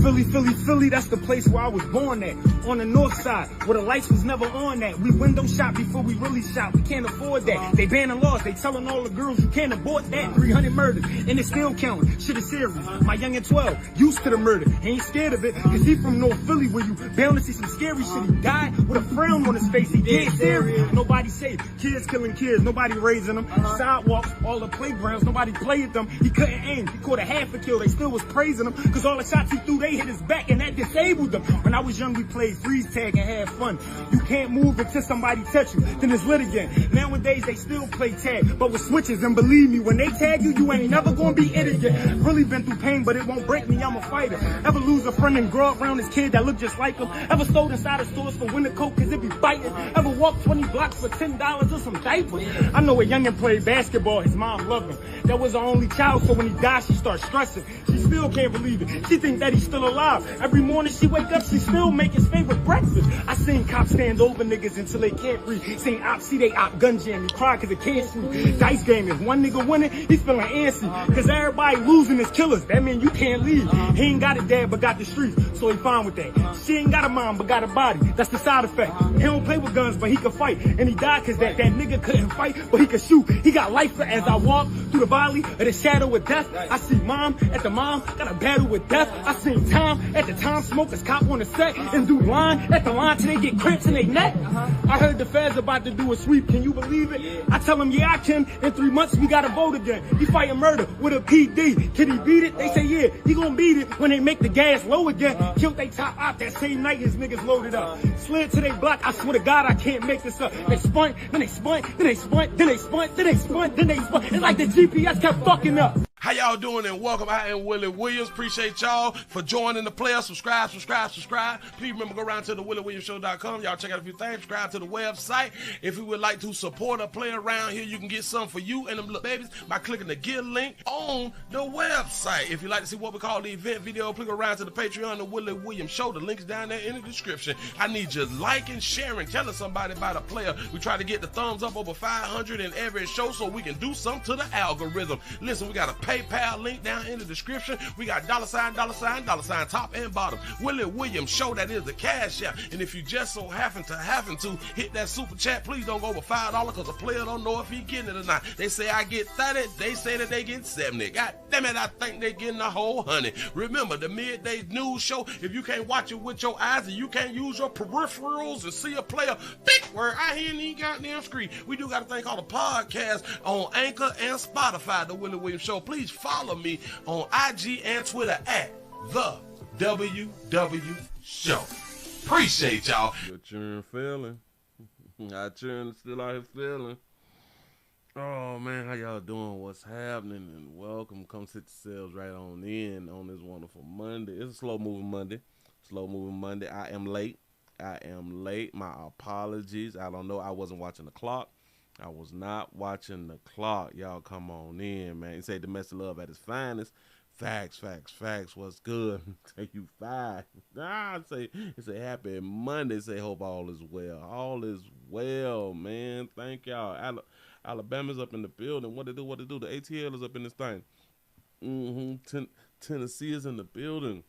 Philly, Philly, Philly, that's the place where I was born at. On the north side, where the lights was never on at. We window shop before we really shop. We can't afford that. They banning laws. They telling all the girls you can't abort that. 300 murders, and it's still counting. Shit is serious. My young and 12, used to the murder. He ain't scared of it, cause he from North Philly where you bound to see some scary shit. He died with a frown on his face. He dead serious. Nobody safe. Kids killing kids. Nobody raising them. Sidewalks, all the playgrounds. Nobody played them. He couldn't aim. He caught a half a kill. They still was praising him, cause all the shots he threw, they hit his back, and that disabled them. When I was young, we played freeze tag and had fun. You can't move until somebody touch you, then it's lit again. Nowadays, they still play tag, but with switches, and believe me, when they tag you, you ain't never gonna be it again. Really been through pain, but it won't break me, I'm a fighter. Ever lose a friend and grow up around this kid that look just like him? Ever stole inside of stores for winter coat, cause it be biting? Ever walked 20 blocks for $10 or some diapers? I know a youngin' played basketball, his mom loved him. That was her only child, so when he died, she started stressing. She still can't believe it. She think that he's still alive. Every morning she wake up, she still make his favorite breakfast. I seen cops stand over niggas until they can't breathe. Seen ops see they op gun jam, he cry cause they can't sleep. Dice game, if one nigga winning, he's feeling antsy. Cause everybody losing is killers. That mean you can't leave. He ain't got a dad but got the streets, so he fine with that. She ain't got a mom but got a body. That's the side effect. He don't play with guns but he can fight. And he died cause that nigga couldn't fight but he could shoot. He got life as I walk through the valley of the shadow of death. I see mom at the mom, got a battle with death. I seen time at the time, smokers cop on the set and do line at the line till they get cramps in their neck. I heard the feds about to do a sweep, can you believe it? I tell them, yeah, I can. In 3 months, we gotta vote again. He fighting murder with a PD. Can he beat it? They say, yeah, he gonna beat it when they make the gas low again. Killed they top op that same night his niggas loaded up. Slid to their block, I swear to God, I can't make this up. They spun, then they spun, then they spun, then they spun, then they spun, then they spun. It's like the GPS kept fucking up. How y'all doing and welcome. I am Willie Williams. Appreciate y'all for joining the player. Subscribe. Please remember, go around to the WillieWilliamsShow.com. Y'all check out a few things. Subscribe to the website. If you would like to support a player around here, you can get something for you and them little babies by clicking the Get link on the website. If you'd like to see what we call the event video, click around to the Patreon, the Willie Williams Show. The link is down there in the description. I need you liking, sharing, telling somebody about a player. We try to get the thumbs up over 500 in every show so we can do something to the algorithm. Listen, we got a PayPal link down in the description. We got $, top and bottom. Willie Williams Show, that is the cash app. And if you just so happen to hit that super chat, please don't go over $5 because the player don't know if he getting it or not. They say I get 30, they say that they get 70. God damn it, I think they getting a whole 100. Remember, the midday news show, if you can't watch it with your eyes and you can't use your peripherals and see a player, big word, I hear any goddamn screen. We do got a thing called a podcast on Anchor and Spotify, the Willie Williams Show. Please follow me on IG and Twitter at the WW Show. Appreciate y'all. Your churn feeling. I churn still out here feeling. Oh man, how y'all doing? What's happening? And welcome. Come sit yourselves right on in on this wonderful Monday. It's a slow moving Monday. I am late. My apologies. I don't know. I wasn't watching the clock. I was not watching the clock. Y'all come on in, man. You say domestic love at its finest. Facts. What's good? Say you fine. It's a happy Monday. Say hope all is well. All is well, man. Thank y'all. Alabama's up in the building. What to do? The ATL is up in this thing. Tennessee is in the building.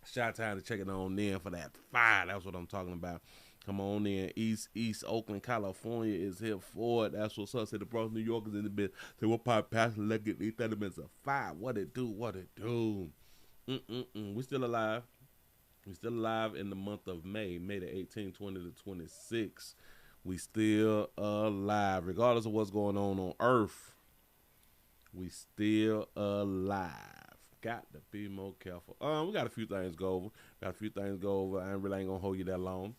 Shout out to check it on in for that fire. That's what I'm talking about. Come on in. East Oakland, California is here for it. That's what's up. Say the Bronx, New York is in the bit. Say what part past let get these 30 minutes of fire. What it do? We still alive. We still alive in the month of May the 18th, 20 to 26. We still alive. Regardless of what's going on Earth, we still alive. Got to be more careful. We got a few things to go over. I really ain't gonna hold you that long.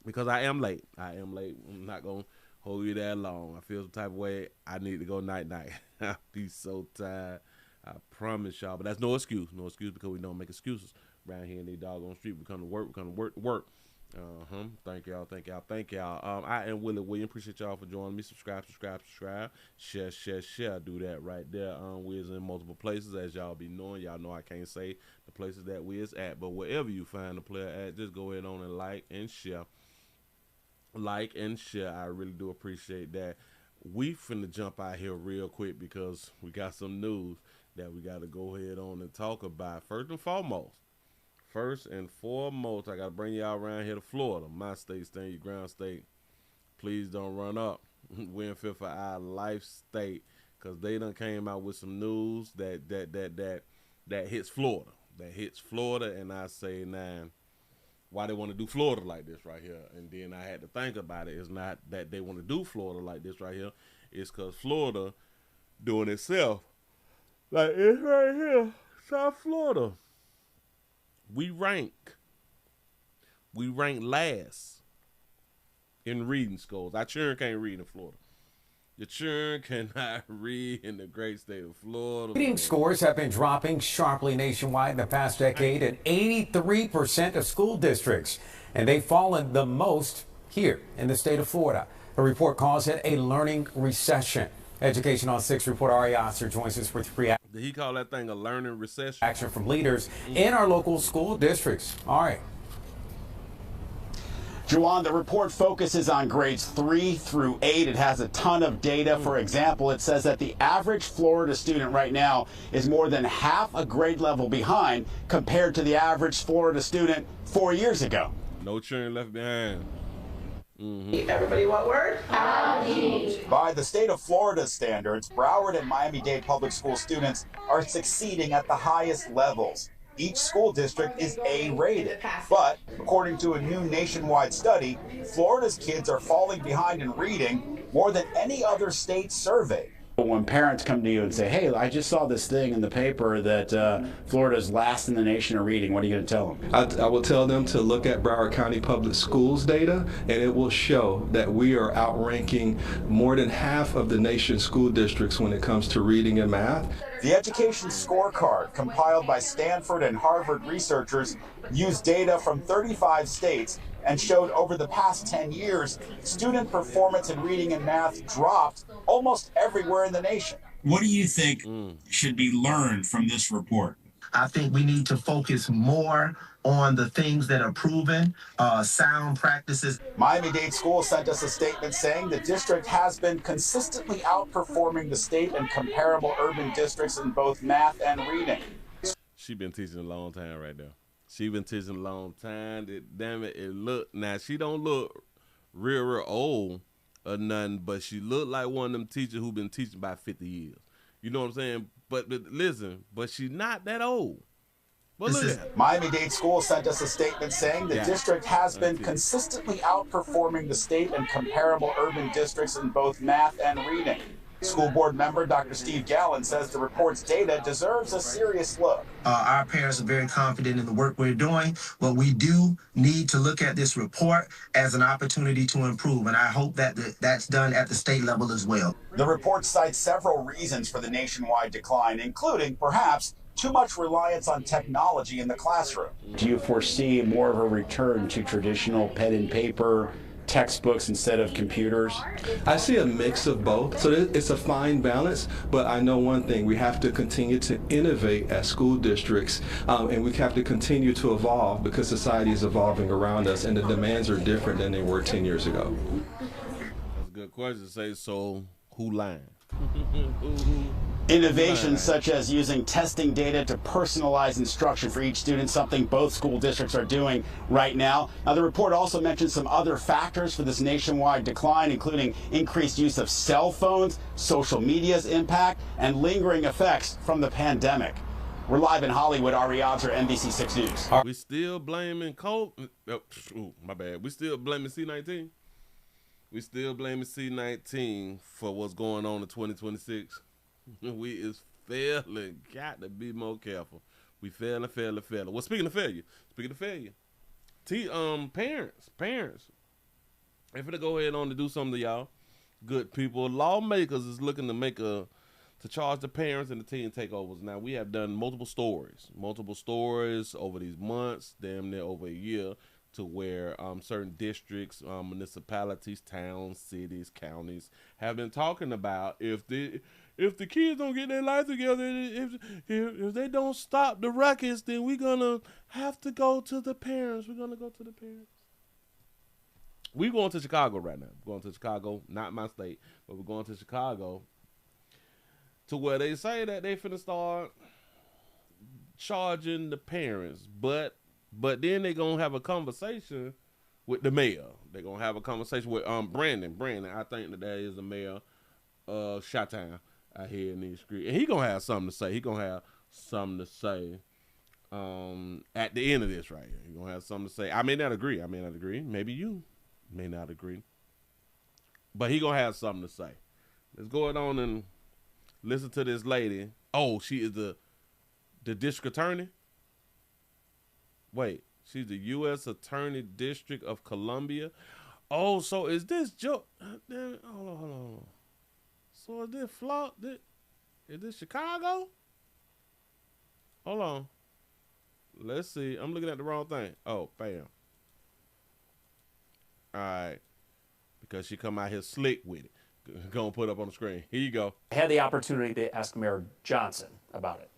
Because I am late. I'm not going to hold you that long. I feel some type of way. I need to go night. I'll be so tired. I promise y'all. But that's no excuse. No excuse because we don't make excuses around here in the doggone street. We come to work. Thank y'all. I am Willie Williams. Appreciate y'all for joining me. Subscribe. Share. Do that right there. We is in multiple places, as y'all be knowing. Y'all know I can't say the places that we is at. But wherever you find the player at, just go ahead on and like and share. I really do appreciate that. We finna jump out here real quick because we got some news that we got to go ahead on and talk about. First and foremost, first and foremost, I got to bring y'all around here to Florida, my state, stand your ground state. Please don't run up. We're in fear for our life state, because they done came out with some news that hits Florida. That hits Florida, and I say, nah, why they want to do Florida like this right here? And then I had to think about it. It's not that they want to do Florida like this right here. It's because Florida doing itself. Like, it's right here, South Florida. We rank last in reading schools. Our children can't read in Florida. Your children cannot read in the great state of Florida. Reading scores have been dropping sharply nationwide in the past decade in 83% of school districts, and they've fallen the most here in the state of Florida. The report calls it a learning recession. Education on 6 reporter Ari Oster joins us with free Did he call that thing a learning recession? action from leaders in our local school districts. All right. Juwan, the report focuses on grades 3 through 8. It has a ton of data. For example, it says that the average Florida student right now is more than half a grade level behind compared to the average Florida student 4 years ago. No children left behind. Everybody, what word? By the state of Florida's standards, Broward and Miami-Dade public school students are succeeding at the highest levels. Each school district is A-rated, but according to a new nationwide study, Florida's kids are falling behind in reading more than any other state surveyed. When parents come to you and say, hey, I just saw this thing in the paper that Florida's last in the nation in reading, what are you going to tell them? I will tell them to look at Broward County Public Schools data, and it will show that we are outranking more than half of the nation's school districts when it comes to reading and math. The education scorecard, compiled by Stanford and Harvard researchers, used data from 35 states and showed over the past 10 years, student performance in reading and math dropped almost everywhere in the nation. What do you think should be learned from this report? I think we need to focus more on the things that are proven, sound practices. Miami-Dade Schools sent us a statement saying the district has been consistently outperforming the state and comparable urban districts in both math and reading. She been teaching a long time right there. She been teaching a long time. Damn it, it look, now she don't look real old or nothing, but she look like one of them teachers who been teaching about 50 years. You know what I'm saying? But listen, but she not that old. But look at it. Miami-Dade Schools sent us a statement saying the district has been consistently outperforming the state and comparable urban districts in both math and reading. School board member Dr. Steve Gallen says the report's data deserves a serious look. Our parents are very confident in the work we're doing, but we do need to look at this report as an opportunity to improve, and I hope that that's done at the state level as well. The report cites several reasons for the nationwide decline, including perhaps too much reliance on technology in the classroom. Do you foresee more of a return to traditional pen and paper textbooks instead of computers? I see a mix of both, so it's a fine balance, but I know one thing: we have to continue to innovate as school districts, and we have to continue to evolve because society is evolving around us and the demands are different than they were 10 years ago. That's a good question to say, so who lying? Innovations such as using testing data to personalize instruction for each student, something both school districts are doing right now. Now, the report also mentions some other factors for this nationwide decline, including increased use of cell phones, social media's impact, and lingering effects from the pandemic. We're live in Hollywood. Ari Oster, NBC 6 News. We still blaming COVID. Oh, my bad. We still blaming C-19. We still blaming C-19 for what's going on in 2026. We is failing. Got to be more careful. We failing. Well, speaking of failure, parents, if they go ahead on to do something to y'all, good people, lawmakers is looking to charge the parents and the teen takeovers. Now, we have done multiple stories over these months, damn near over a year, to where certain districts, municipalities, towns, cities, counties have been talking about if the kids don't get their life together, if they don't stop the ruckus, then we're gonna have to go to the parents. We're gonna go to the parents. We're going to Chicago right now. We're going to Chicago, not my state, but we're going to Chicago, to where they say that they finna start charging the parents, but But then they gonna have a conversation with the mayor. They're gonna have a conversation with Brandon. I think that is the mayor of Chi-Town out here in these streets. And he gonna have something to say. He gonna have something to say at the end of this right here. He gonna have something to say. I may not agree. Maybe you may not agree. But he gonna have something to say. Let's go on and listen to this lady. Oh, she is the district attorney? Wait, she's the U.S. Attorney District of Columbia. Oh, so is this Hold on. So is this Florida? Is this Chicago? Hold on. Let's see. I'm looking at the wrong thing. Oh, bam. All right. Because she come out here slick with it. Gonna put up on the screen. Here you go. I had the opportunity to ask Mayor Johnson about it.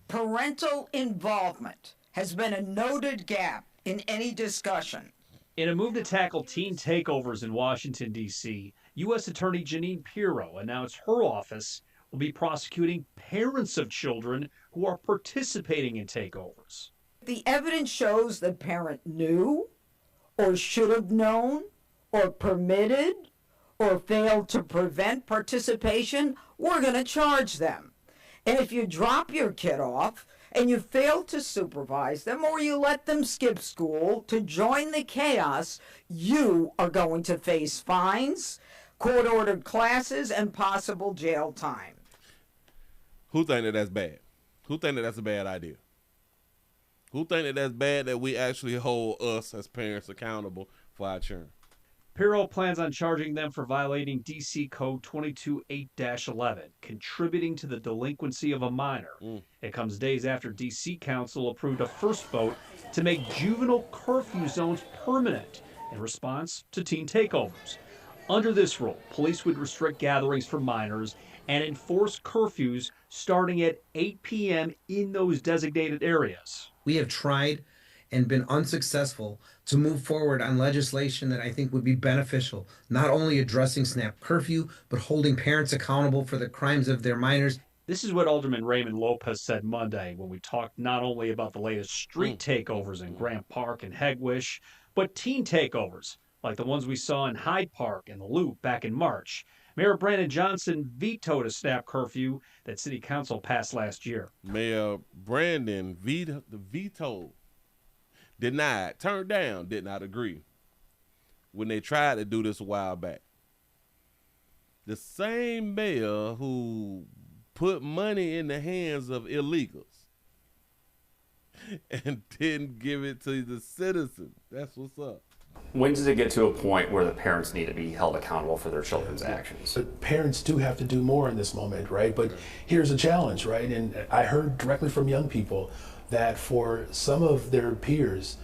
Parental involvement has been a noted gap in any discussion. In a move to tackle teen takeovers in Washington, D.C., U.S. Attorney Jeanine Pirro announced her office will be prosecuting parents of children who are participating in takeovers. The evidence shows the parent knew or should have known or permitted or failed to prevent participation, we're going to charge them. And if you drop your kid off and you fail to supervise them or you let them skip school to join the chaos, you are going to face fines, court-ordered classes, and possible jail time. Who think that that's bad? Who think that that's a bad idea? Who think that that's bad that we actually hold us as parents accountable for our children? Pirro plans on charging them for violating D.C. Code 228-11, contributing to the delinquency of a minor. It comes days after D.C. Council approved a first vote to make juvenile curfew zones permanent in response to teen takeovers. Under this rule, police would restrict gatherings for minors and enforce curfews starting at 8 p.m. in those designated areas. We have tried and been unsuccessful to move forward on legislation that I think would be beneficial, not only addressing snap curfew, but holding parents accountable for the crimes of their minors. This is what Alderman Raymond Lopez said Monday when we talked not only about the latest street takeovers in Grant Park and Hegwish, but teen takeovers like the ones we saw in Hyde Park and the Loop back in March. Mayor Brandon Johnson vetoed a snap curfew that City Council passed last year. Mayor Brandon vetoed, denied, turned down, did not agree when they tried to do this a while back. The same mayor who put money in the hands of illegals and didn't give it to the citizens. That's what's up. When does it get to a point where the parents need to be held accountable for their children's actions? But parents do have to do more in this moment, right? But here's a challenge, right? And I heard directly from young people that for some of their peers,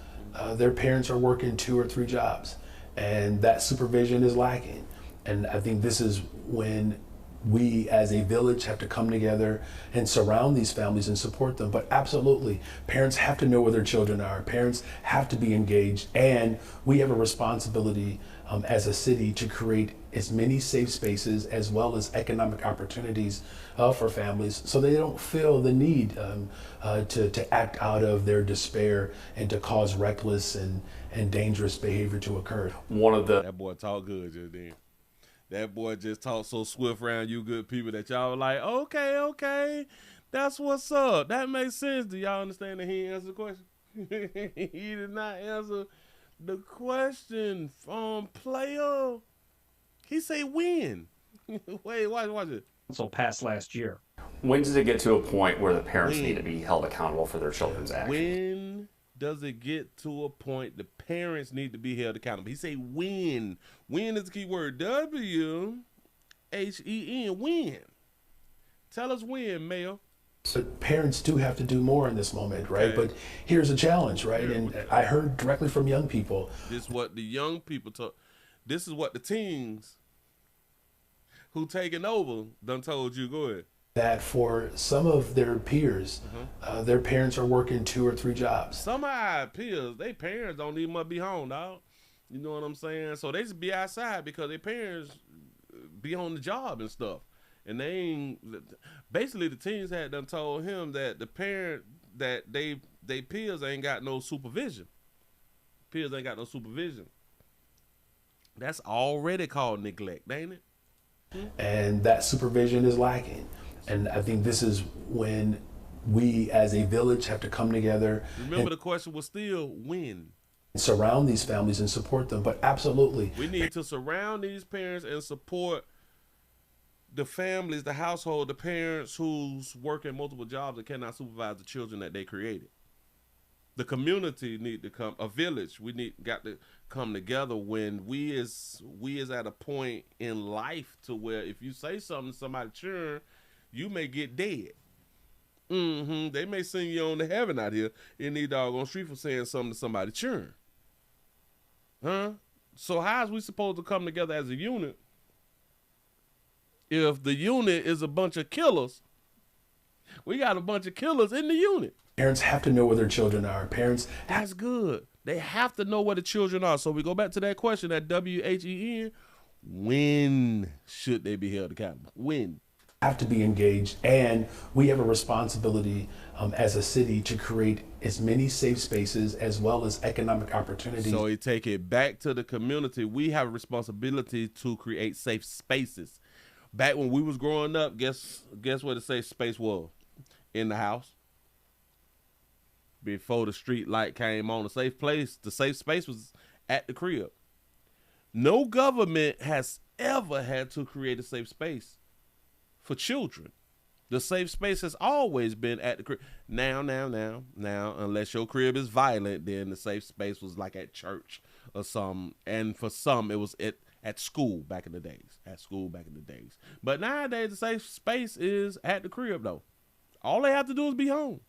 their parents are working 2 or 3 jobs, and that supervision is lacking. And I think this is when we as a village have to come together and surround these families and support them. But absolutely, parents have to know where their children are. Parents have to be engaged, and we have a responsibility as a city to create as many safe spaces as well as economic opportunities for families so they don't feel the need to act out of their despair and to cause reckless and dangerous behavior to occur. That boy talk good just then. That boy just talked so swift around you good people that y'all were like, okay, that's what's up. That makes sense. Do y'all understand that he answered the question? He did not answer the question from player. He say when. Wait, watch it. So passed last year. When does it get to a point where the parents need to be held accountable for their children's actions? When does it get to a point the parents need to be held accountable? He say when. When is the key word. W-H-E-N, when. Tell us when, Mayor. But parents do have to do more in this moment, right? Okay. But here's a challenge, right? And I heard directly from young people. This is what the young people talk. This is what the teens who taking over done told you. Go ahead. That for some of their peers, their parents are working 2 or 3 jobs. Some of our peers, their parents don't even must be home, dog. You know what I'm saying? So they just be outside because their parents be on the job and stuff. And they ain't, basically the teens had done told him that the parent that they peers ain't got no supervision. Peers ain't got no supervision. That's already called neglect, ain't it? And that supervision is lacking. And I think this is when we as a village have to come together. Remember, the question was still when. Surround these families and support them. But absolutely, we need to surround these parents and support the families, the household, the parents who's working multiple jobs and cannot supervise the children that they created. The community need to come, a village, got to come together when we is at a point in life to where if you say something to somebody children, you may get dead. They may send you on to heaven out here in these doggone street for saying something to somebody children. So how is we supposed to come together as a unit if the unit is a bunch of killers? We got a bunch of killers in the unit. Parents have to know where their children are. That's good. They have to know where the children are. So we go back to that question, that WHEN. When should they be held accountable? When? Have to be engaged, and we have a responsibility as a city to create as many safe spaces as well as economic opportunities. So you take it back to the community. We have a responsibility to create safe spaces. Back when we was growing up, guess where the safe space was? In the house. Before the street light came on, the safe space was at the crib. No government has ever had to create a safe space for children. The safe space has always been at the crib. Now, unless your crib is violent, then the safe space was like at church or something. And for some, it was at school back in the days. But nowadays, the safe space is at the crib, though. All they have to do is be home.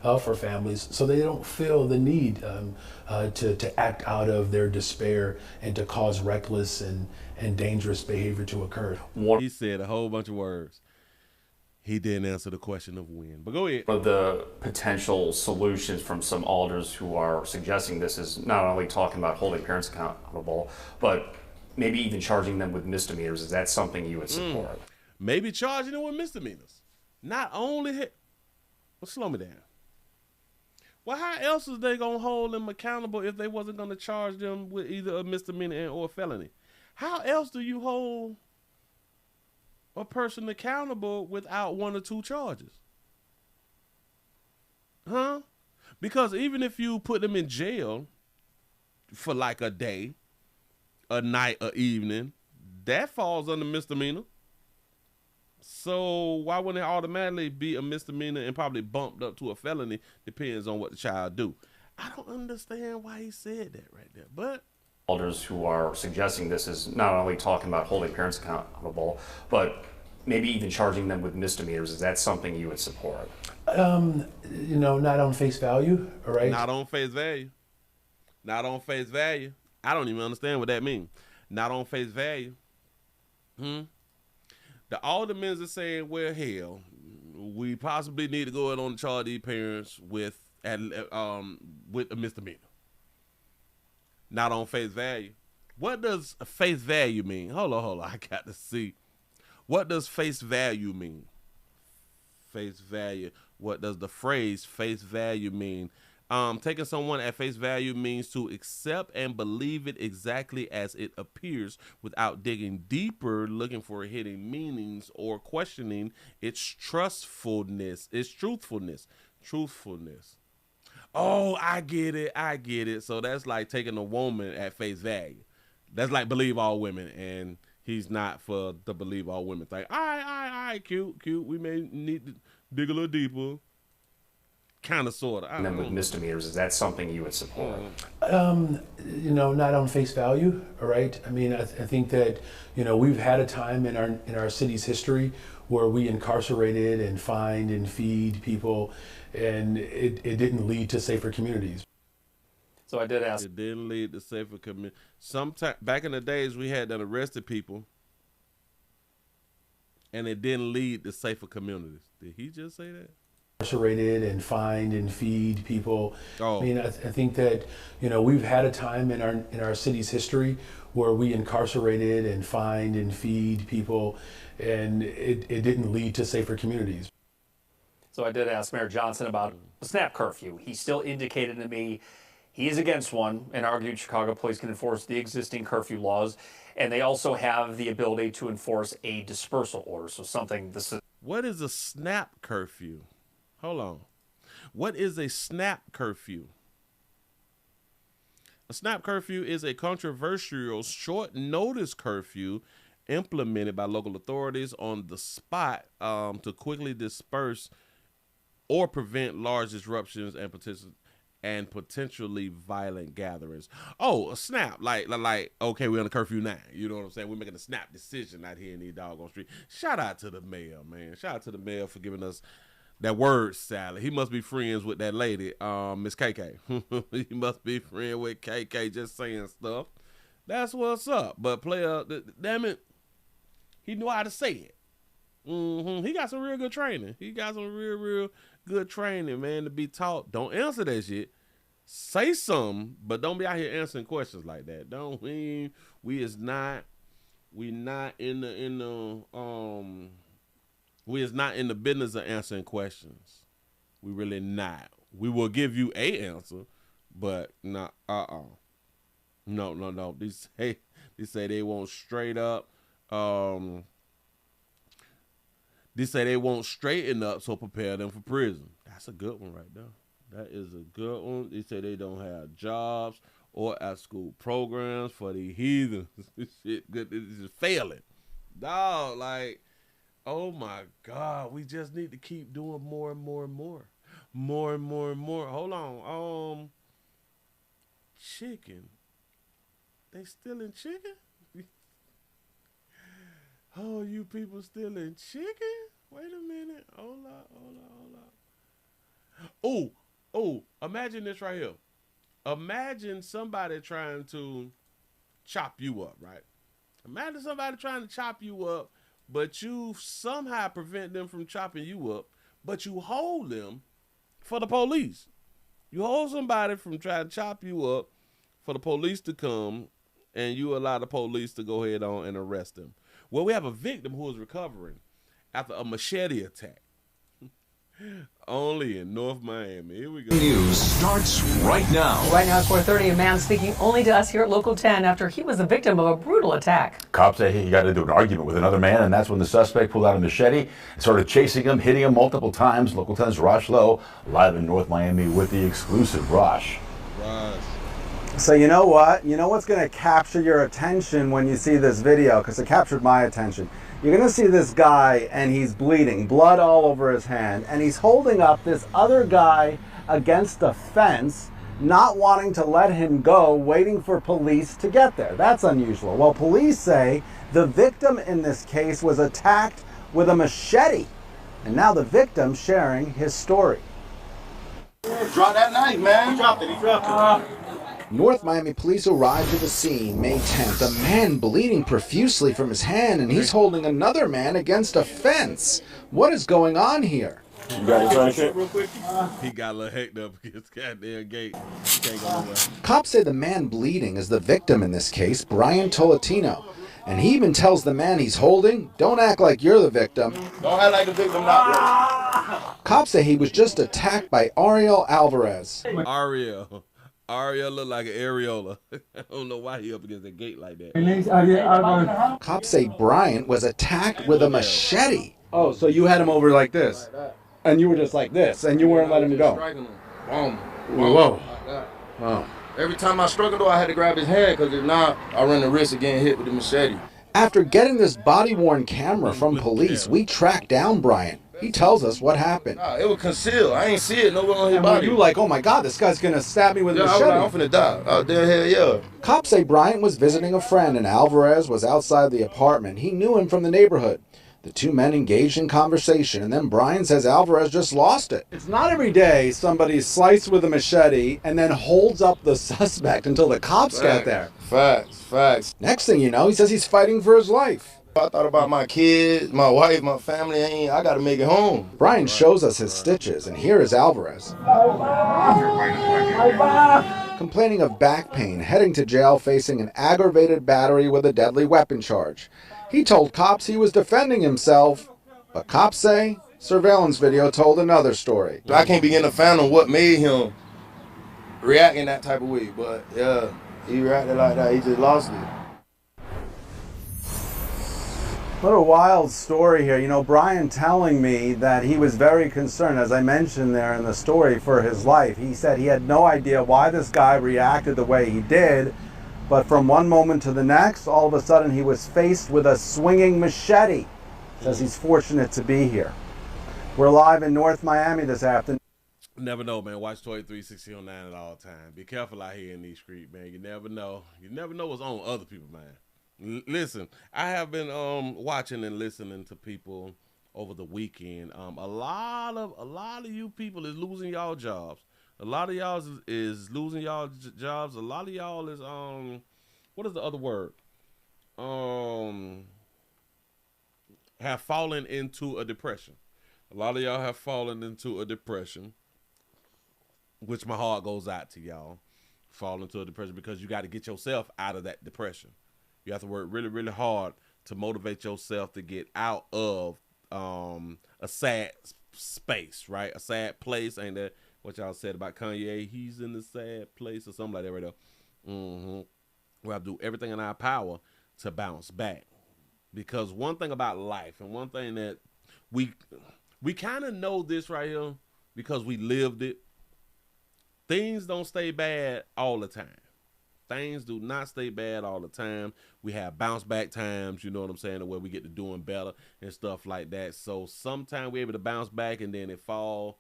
For families, so they don't feel the need to act out of their despair and to cause reckless and dangerous behavior to occur. He said a whole bunch of words. He didn't answer the question of when, but go ahead. One of the potential solutions from some alders who are suggesting this is not only talking about holding parents accountable, but maybe even charging them with misdemeanors. Is that something you would support? Maybe charging them with misdemeanors. Not only well, slow me down. Well, how else is they going to hold them accountable if they wasn't going to charge them with either a misdemeanor or a felony? How else do you hold a person accountable without one or two charges? Because even if you put them in jail for like a day, a night, or evening, that falls under misdemeanor. So why wouldn't it automatically be a misdemeanor and probably bumped up to a felony? Depends on what the child do. I don't understand why he said that right there. But alders who are suggesting this is not only talking about holding parents accountable, but maybe even charging them with misdemeanors. Is that something you would support? Not on face value, all right? Not on face value. Not on face value. I don't even understand what that means. Not on face value. The aldermen are saying, well, hell, we possibly need to go ahead on and charge these parents with a misdemeanor. Not on face value. What does face value mean? Hold on. I got to see. What does face value mean? Face value. What does the phrase face value mean? Taking someone at face value means to accept and believe it exactly as it appears without digging deeper, looking for hidden meanings, or questioning its truthfulness. Oh, I get it. So that's like taking a woman at face value. That's like believe all women, and he's not for the believe all women thing. All right, cute. We may need to dig a little deeper. Kind of, sort of. And then with misdemeanors, is that something you would support? Not on face value, all right? I mean, I think that, we've had a time in our city's history where we incarcerated and fined and feed people, and it didn't lead to safer communities. So I did ask. It didn't lead to safer communities. Sometime back in the days, we had done arrested people, and it didn't lead to safer communities. Did he just say that? Incarcerated and fined and feed people. Oh. I mean, I think that we've had a time in our city's history where we incarcerated and fined and feed people, and it didn't lead to safer communities. So I did ask Mayor Johnson about the snap curfew. He still indicated to me he is against one and argued Chicago police can enforce the existing curfew laws. And they also have the ability to enforce a dispersal order. So something this is. What is a snap curfew? Hold on. What is a snap curfew? A snap curfew is a controversial short notice curfew implemented by local authorities on the spot to quickly disperse or prevent large disruptions and potentially violent gatherings. Oh, a snap. Like, okay, we're on a curfew now. You know what I'm saying? We're making a snap decision out here in these doggone streets. Shout out to the mayor, man. Shout out to the mayor for giving us that word salad. He must be friends with that lady, Miss KK. He must be friends with KK just saying stuff. That's what's up. But player, damn it, he knew how to say it. He got some real good training. He got some real good training, man, to be taught. Don't answer that shit. Say something, but don't be out here answering questions like that. We not in the business of answering questions. We really not. We will give you a answer, but not No. They say they want straight up. They say they won't straighten up, so prepare them for prison. That's a good one right there. That is a good one. They say they don't have jobs or after-school programs for the heathens. Shit, good. This is failing. Dog, like, oh my God, we just need to keep doing more and more and more. More and more and more. Hold on. Chicken. They stealing chicken? Oh, you people stealing chicken? Wait a minute. Hold up. Oh, imagine this right here. Imagine somebody trying to chop you up, right? Imagine somebody trying to chop you up, but you somehow prevent them from chopping you up, but you hold them for the police. You hold somebody from trying to chop you up for the police to come, and you allow the police to go ahead on and arrest them. Well, we have a victim who is recovering after a machete attack. Only in North Miami. Here we go. News starts right now. Right now at 4:30, a man speaking only to us here at Local 10 after he was the victim of a brutal attack. Cops say he got into an argument with another man, and that's when the suspect pulled out a machete and started chasing him, hitting him multiple times. Local 10's Rosh Lowe, live in North Miami with the exclusive. Rosh. So you know what? You know what's going to capture your attention when you see this video? Because it captured my attention. You're going to see this guy, and he's bleeding, blood all over his hand, and he's holding up this other guy against a fence, not wanting to let him go, waiting for police to get there. That's unusual. Well, police say the victim in this case was attacked with a machete, and now the victim sharing his story. Drop that knife, man. He dropped it. North Miami police arrived at the scene May 10th. A man bleeding profusely from his hand, and he's holding another man against a fence. What is going on here? You got his shit? He got a little hecked up against the goddamn gate. He can't go nowhere. Cops say the man bleeding is the victim in this case, Brian Tolentino. And he even tells the man he's holding, don't act like you're the victim. Don't act like the victim not. Cops say he was just attacked by Ariel Alvarez. Ariel look like an areola. I don't know why he up against the gate like that. Cops say Bryant was attacked with a machete. Oh, so you had him over like this, and you were just like this, and you weren't letting him go. Boom. Whoa. Wow. Every time I struggled, though, I had to grab his head, because if not, I run the risk of getting hit with the machete. After getting this body-worn camera from police, we tracked down Bryant. He tells us what happened. Nah, it was concealed. I ain't see it nowhere on his body. You like, oh my God, this guy's gonna stab me with a machete. I'm finna die. Oh, damn, hell yeah. Cops say Bryant was visiting a friend and Alvarez was outside the apartment. He knew him from the neighborhood. The two men engaged in conversation, and then Brian says Alvarez just lost it. It's not every day somebody's sliced with a machete and then holds up the suspect until the cops get there. Facts. Next thing you know, he says he's fighting for his life. I thought about my kids, my wife, my family. I gotta make it home. Brian shows us his stitches, and here is Alvarez. Complaining of back pain, heading to jail facing an aggravated battery with a deadly weapon charge. He told cops he was defending himself, but cops say Surveillance video told another story. I can't begin to fathom what made him react in that type of way, but yeah, he reacted like that. He just lost it. What a wild story here. You know, Brian telling me that he was very concerned, as I mentioned there in the story, for his life. He said he had no idea why this guy reacted the way he did, but from one moment to the next, all of a sudden he was faced with a swinging machete. Says he's fortunate to be here. We're live in North Miami this afternoon. Never know, man. Watch Toy 36009 at all times. Be careful out here in these streets, man. You never know. You never know what's on other people, man. Listen, I have been watching and listening to people over the weekend. A lot of you people is losing y'all jobs. A lot of y'all is losing y'all jobs. A lot of y'all is what is the other word? Have fallen into a depression. A lot of y'all have fallen into a depression, which my heart goes out to y'all. Fall into a depression because you got to get yourself out of that depression. You have to work really, really hard to motivate yourself to get out of a sad space, right? A sad place. Ain't that what y'all said about Kanye? He's in the sad place or something like that right there. We have to do everything in our power to bounce back. Because one thing about life, and one thing that we kind of know this right here because we lived it, things don't stay bad all the time. Things do not stay bad all the time. We have bounce back times, you know what I'm saying, where we get to doing better and stuff like that. So sometimes we're able to bounce back and then it fall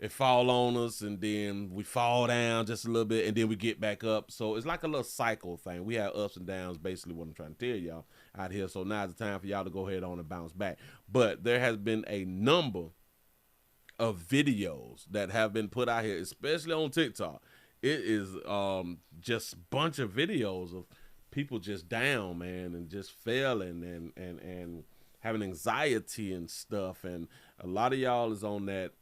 on us and then we fall down just a little bit and then we get back up. So it's like a little cycle thing. We have ups and downs, basically what I'm trying to tell y'all out here. So now's the time for y'all to go ahead on and bounce back. But there has been a number of videos that have been put out here, especially on TikTok. It is just a bunch of videos of people just down, man, and just failing and having anxiety and stuff. And a lot of y'all is on that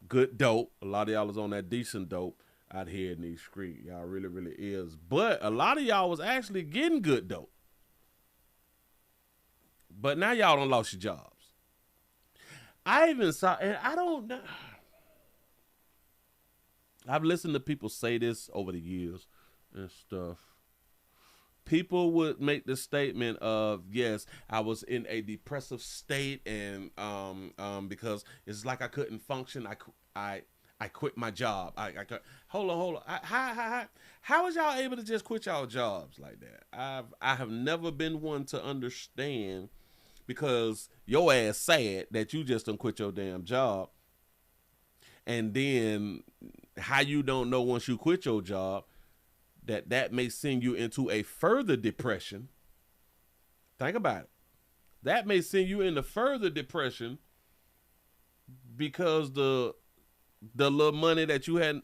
good dope. A lot of y'all is on that decent dope out here in these streets. Y'all really, really is. But a lot of y'all was actually getting good dope. But now y'all done lost your jobs. I even saw, and I don't know. I've listened to people say this over the years and stuff. People would make the statement of, yes, I was in a depressive state and because it's like I couldn't function. I quit my job. Hold on. How was y'all able to just quit y'all jobs like that? I have never been one to understand, because your ass sad that you just done quit your damn job. And then how you don't know once you quit your job that may send you into a further depression. Think about it. That may send you into further depression because the little money that you done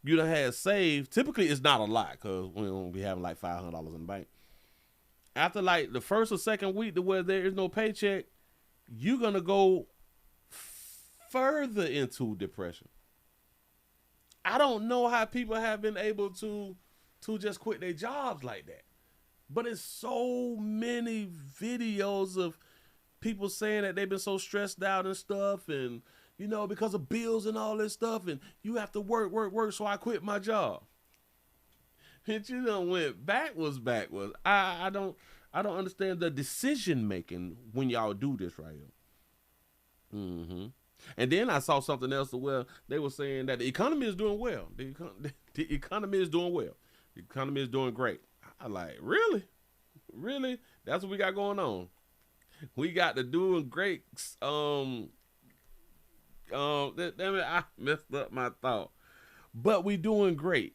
had saved, typically it's not a lot because we don't be having like $500 in the bank. After like the first or second week to where there is no paycheck, you're going to go further into depression. I don't know how people have been able to just quit their jobs like that. But it's so many videos of people saying that they've been so stressed out and stuff, and you know, because of bills and all this stuff, and you have to work, so I quit my job. And you done went backwards. I don't understand the decision making when y'all do this right here. And then I saw something else where they were saying that the economy is doing well. The economy is doing well. The economy is doing great. I like, really? That's what we got going on. We got the doing great. Damn it, I messed up my thought. But we doing great.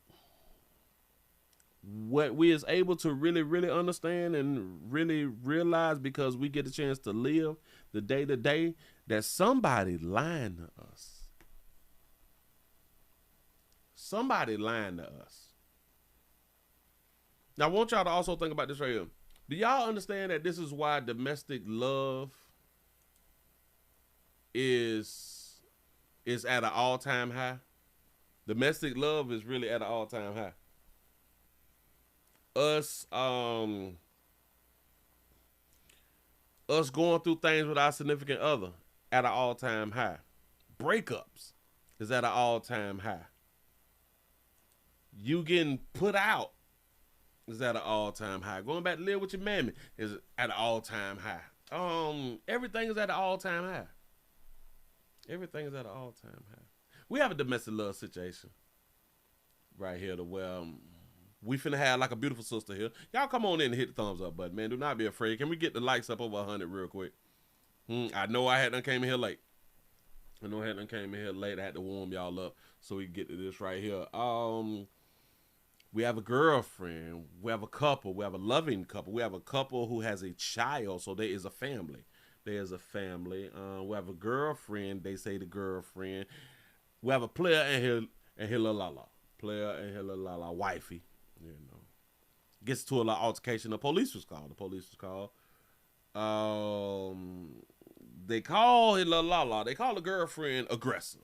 What we is able to really, really understand and really realize, because we get a chance to live the day to day, that somebody lying to us. Somebody lying to us. Now, I want y'all to also think about this right here. Do y'all understand that this is why domestic love is at an all-time high? Domestic love is really at an all-time high. Us going through things with our significant other at an all-time high. Breakups is at an all-time high. You getting put out is at an all-time high. Going back to live with your mammy is at an all-time high. Everything is at an all-time high. Everything is at an all-time high. We have a domestic love situation right here to where we finna have like a beautiful sister here. Y'all come on in and hit the thumbs up button, man. Do not be afraid. Can we get the likes up over 100 real quick? I know I had done came in here late. I had to warm y'all up so we can get to this right here. We have a girlfriend. We have a couple. We have a loving couple. We have a couple who has a child, so there is a family. There's a family. We have a girlfriend. They say the girlfriend. We have a player and his little la-la. Player and his little la-la. Wifey. You know. Gets to a lot of altercation. The police was called. They call his little la-la. They call the girlfriend aggressive.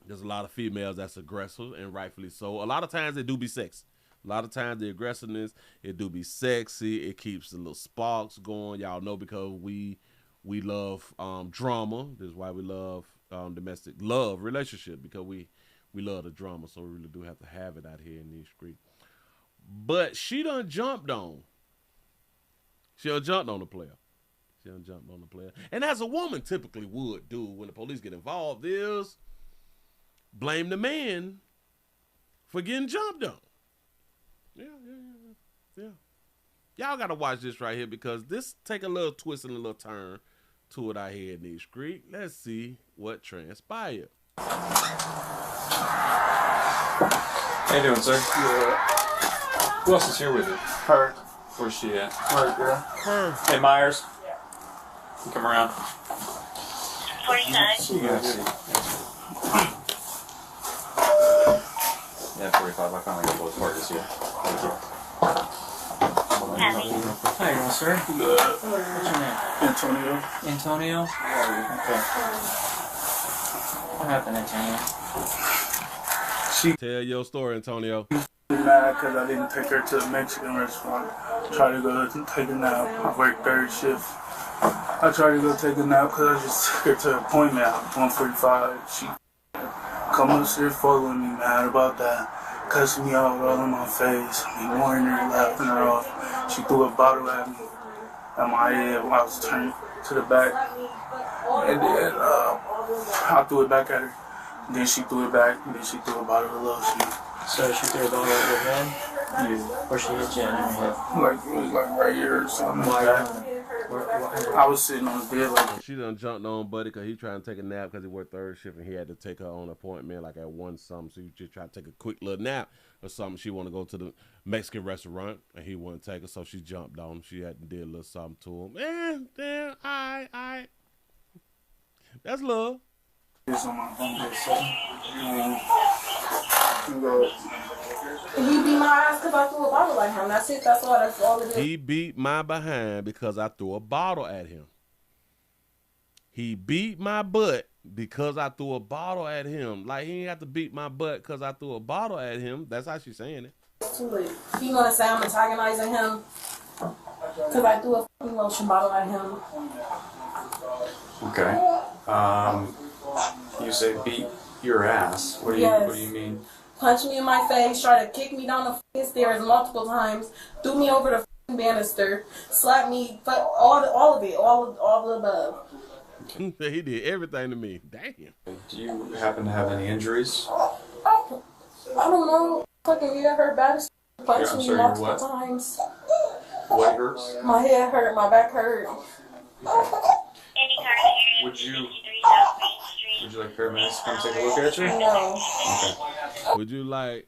There's a lot of females that's aggressive, and rightfully so. A lot of times they do be sexy. A lot of times the aggressiveness, it do be sexy. It keeps the little sparks going. Y'all know because we love drama. This is why we love domestic love relationship, because we love the drama. So we really do have to have it out here in these streets. But she done jumped on. She done jumped on the player. And as a woman typically would do when the police get involved is blame the man for getting jumped on. Yeah. Y'all got to watch this right here, because this take a little twist and a little turn to it out here in these streets. Let's see what transpired. How you doing, sir? Good. Who else is here with you? Her. Where's she at? Her, girl. Her. Hey, Myers. You come around. 49. You guys see. Yeah, 45. I finally got both parties here. Thank you. How you doing, sir? Good. What's your name? Antonio. Okay. What happened, Antonio? Tell your story, Antonio. Mad because I didn't take her to a Mexican restaurant. Tried to go take a nap. I worked third shift. I tried to go take a nap because I just took her to an appointment at 1:45. She come upstairs following me, mad about that. Cussing me out all in my face. Ignoring her, laughing her off. She threw a bottle at me, at my head while I was turned to the back. And then I threw it back at her. And then she threw it back. And then she threw a bottle of lotion. So she threw a bottle at your head? Yeah. Where she hit you in your head? Like right here or something. I was sitting on the bed like. She done jumped on Buddy because he trying to take a nap because he worked third shift and he had to take her on appointment like at 1 something. So he just try to take a quick little nap or something. She want to go to the Mexican restaurant and he wouldn't take her, so she jumped on him. She had to do a little something to him. And then I. That's love. It's on my phone. He beat my ass because I threw a bottle at him. That's it. That's all it is. He beat my behind because I threw a bottle at him. He beat my butt because I threw a bottle at him. Like, he ain't have to beat my butt because I threw a bottle at him. That's how she's saying it. It's too late. He gonna say I'm antagonizing him because I threw a fucking lotion bottle at him. Okay. You say beat your ass. What do you mean? Punched me in my face, tried to kick me down the fucking stairs multiple times, threw me over the fucking banister, slapped me, all of it, all the above. He did everything to me. Damn. Do you happen to have any injuries? I don't know. Fucking head hurt bad as punched me multiple times. What hurts? My head hurt, my back hurt. Would you like paramedics to come take a look at you? No. Okay. Would you like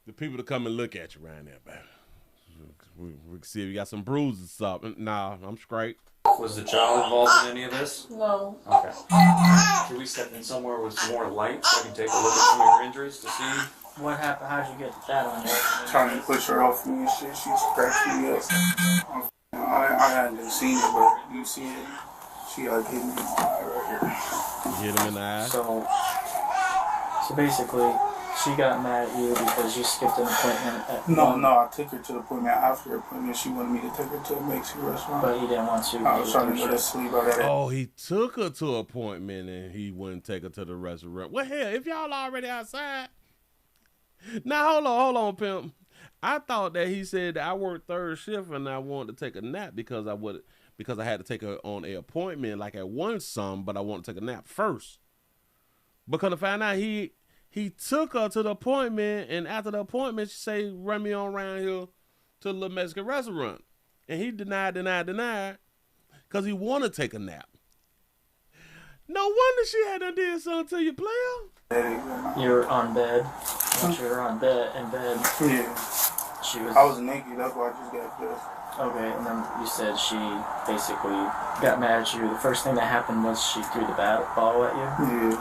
the people to come and look at you around there, baby? We can see if you got some bruises or something. Nah, I'm straight. Was the child involved in any of this? No. Okay. Should we step in somewhere with some more light so I can take a look at some of your injuries to see what happened? How'd you get that on there? Trying to push her off me and shit. She scratched me up. I hadn't seen it, but you see it. She like hit me in the eye right here. You hit him in the eye? So basically, She got mad at you because you skipped an appointment at No, I took her to the appointment. After the appointment, she wanted me to take her to a Mexican restaurant. But you didn't want to. I was trying to go to sleep. Oh, he took her to an appointment and he wouldn't take her to the restaurant. Well, hell, if y'all already outside. Now, hold on, pimp. I thought that he said that I worked third shift and I wanted to take a nap because I had to take her on an appointment like at one some, but I wanted to take a nap first. Because I found out he took her to the appointment, and after the appointment, she say, run me on around here to the little Mexican restaurant. And he denied, because he want to take a nap. No wonder she had done did something to you, player. You were on bed. Once you were in bed. Yeah. I was naked, that's why I just got pissed. Okay, and then you said she basically got mad at you. The first thing that happened was she threw the bottle at you? Yeah.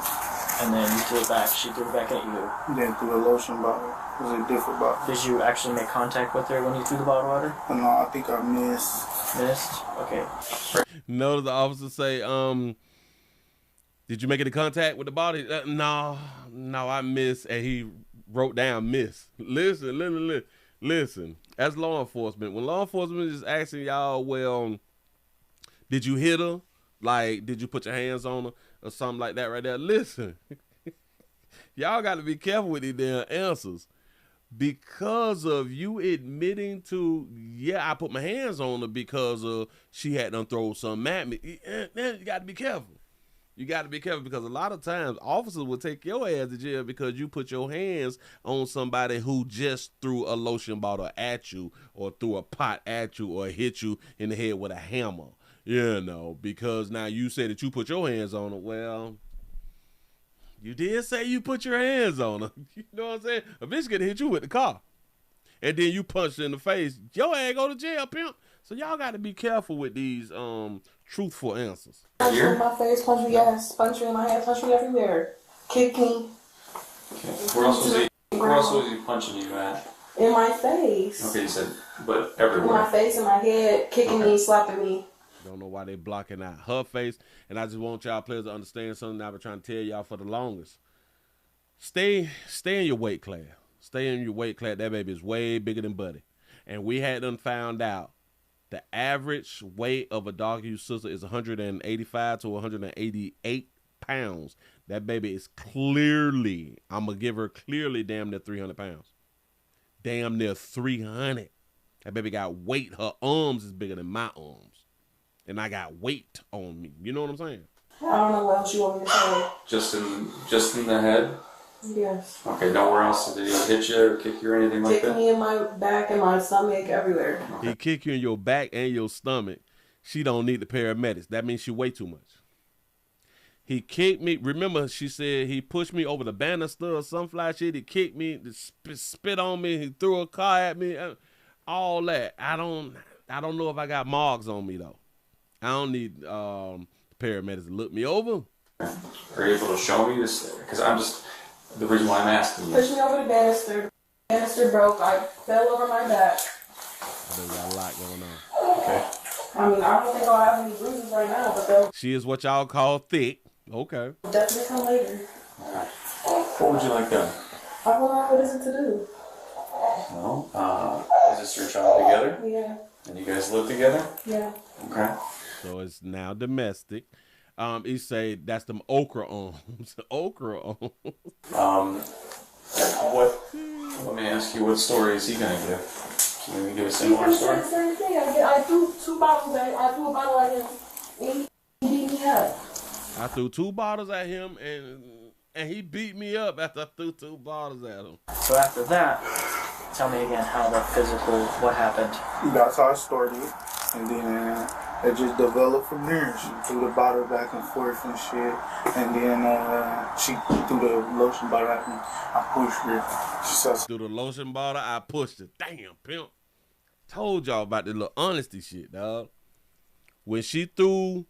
And then you threw it back. She threw it back at you. Then threw a lotion bottle. It was a different bottle. Did you actually make contact with her when you threw the bottle at her? No, I think I missed. Missed? Okay. Notice the officer say, did you make any contact with the body? No, I missed. And he wrote down miss. Listen. As law enforcement, when law enforcement is asking y'all, well, did you hit her? Like, did you put your hands on her? Or something like that right there. Listen, y'all got to be careful with these damn answers because of you admitting to, yeah, I put my hands on her because she had done throw something at me. You got to be careful. You got to be careful because a lot of times officers will take your ass to jail because you put your hands on somebody who just threw a lotion bottle at you or threw a pot at you or hit you in the head with a hammer. Yeah, no, because now you say that you put your hands on her. Well, you did say you put your hands on her. You know what I'm saying? A bitch gonna hit you with the car. And then you punch her in the face. Your ass go to jail, pimp. So y'all got to be careful with these truthful answers. Punch me in my face, punch me yes, punch me in my head, punch me everywhere. Kick me. Okay. Where else was he punching you at? In my face. Okay, you said, but everywhere. In my face, in my head, kicking me, slapping me. Don't know why they blocking out her face. And I just want y'all players to understand something I've been trying to tell y'all for the longest. Stay in your weight class. Stay in your weight class. That baby is way bigger than Buddy. And we had done found out the average weight of a doggy sister is 185 to 188 pounds. That baby is clearly, I'm going to give her clearly damn near 300 pounds. Damn near 300. That baby got weight. Her arms is bigger than my arms. And I got weight on me. You know what I'm saying? I don't know what else you want me to say. Just in the head? Yes. Okay, nowhere else did he hit you or kick you or anything like that? Kick me in my back and my stomach, everywhere. He kick you in your back and your stomach. She don't need the paramedics. That means she weigh too much. He kicked me. Remember, she said he pushed me over the banister or some fly shit. He kicked me, spit on me. He threw a car at me. All that. I don't know if I got marks on me though. I don't need paramedics to look me over. Are you able to show me this? Because the reason why I'm asking you. Push me over the banister. The banister broke. I fell over my back. I think got a lot going on. Okay. I mean, I don't think I'll have any bruises right now, but they'll She is what y'all call thick. Okay. definitely come later. What would you like done? I don't know what is it to do. Well, is this your child together? Yeah. And you guys live together? Yeah. Okay. So it's now domestic. He say that's them okra arms. Okra arms. Let me ask you, what story is he gonna give? Can you give a similar story? Same thing. I threw two bottles at him. I threw a bottle at him. And he beat me up. I threw 2 bottles at him and he beat me up after I threw 2 bottles at him. So after that, tell me again what happened. That's how I started. And then it just developed from there. She threw the bottle back and forth and shit. And then she threw the lotion bottle at me. I pushed her. She said, threw the lotion bottle, I pushed it. Damn, pimp. Told y'all about the little honesty shit, dog. When she threw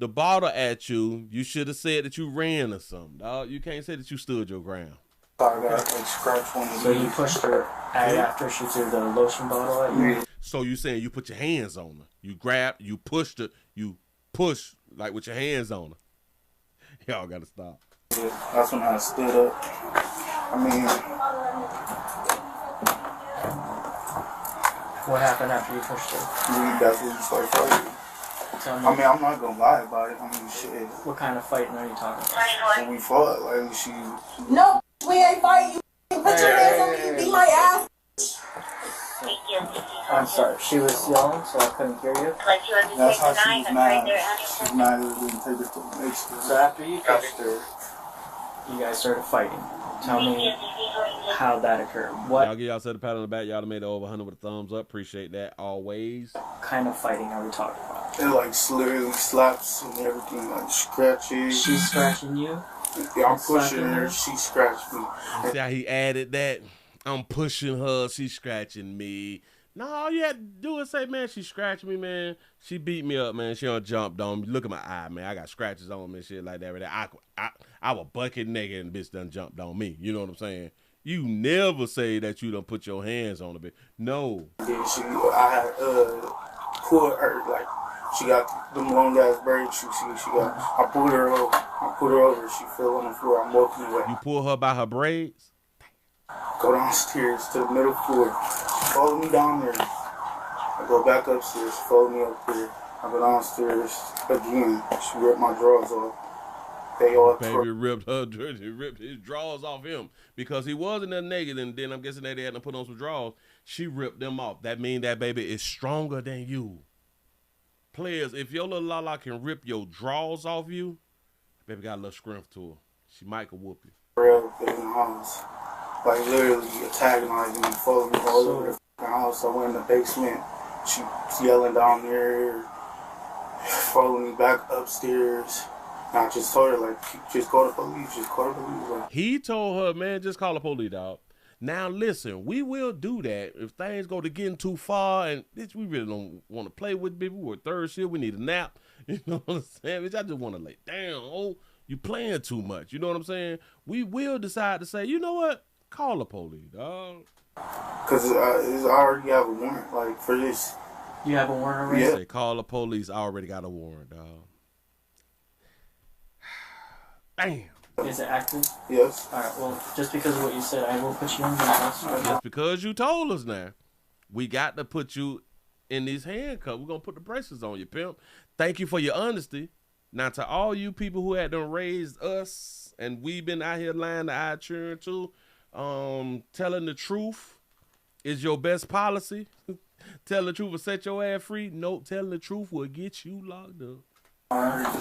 the bottle at you, you should have said that you ran or something, dog. You can't say that you stood your ground. I got like scratch on the So you pushed her after she threw the lotion bottle at you? So you saying you put your hands on her. You grabbed, you pushed her, you push like with your hands on her. Y'all gotta stop. Yeah, that's when I stood up. I mean, What happened after you pushed her? that's when we started fighting. Tell me. I mean, I'm not gonna lie about it. I mean, shit. What kind of fighting are you talking about? When we fought, like she. No, we ain't fighting. You put your hands on me. You beat my ass. I'm sorry, she was yelling, so I couldn't hear you. That's how she was mad. She's mad that we didn't take her to the next one. So after you pushed her, you guys started fighting. Tell me how that occurred. What Y'all give yourself a pat on the back. Y'all done made it over 100 with a thumbs up. Appreciate that always. kind of fighting are we talking about? It like literally slaps and everything, like scratches. She's scratching you? Yeah, I'm pushing her. She scratched me. See how he added that? I'm pushing her. She's scratching me. No, all you had to do is say, man, she scratched me, man. She beat me up, man. She done jumped on me. Look at my eye, man. I got scratches on me and shit like that. Right there. I was bucket naked and bitch done jumped on me. You know what I'm saying? You never say that you done put your hands on a bitch. No. Then I had pulled her, like, she got them long ass braids. She got, I pulled her over. She fell on the floor. I'm walking away. You pull her by her braids? Go downstairs to the middle floor. She followed me down there. I go back upstairs. She followed me up there. I go downstairs again. She ripped my drawers off. They all Baby ripped his drawers off him because he wasn't that naked, and then I'm guessing that they had to put on some drawers. She ripped them off. That means that baby is stronger than you. Players, if your little Lala can rip your drawers off you, baby got a little strength to her. She might could whoop you. In the house, like literally antagonizing me, following me all over the house. I went in the basement. She's yelling down there, following me back upstairs. And I just told her, like, just call the police, just call the police. Like, he told her, man, just call the police, dog. Now, listen, we will do that if things go to getting too far and bitch, we really don't want to play with people. We're third shift. We need a nap. You know what I'm saying? Bitch, I just want to lay down. Oh, you playing too much. You know what I'm saying? We will decide to say, you know what? Call the police, dog. Because I already have a warrant, like, for this. You have a warrant already? Yeah. Say, call the police. I already got a warrant, dog. Damn. Is it active? Yes. All right, well, just because of what you said, I will put you in handcuffs. Just because you told us now, we got to put you in these handcuffs. We're going to put the bracelets on you, pimp. Thank you for your honesty. Now, to all you people who had done raised us, and we've been out here lying to our children too, telling the truth is your best policy. Telling the truth will set your ass free. No, telling the truth will get you locked up. Yeah,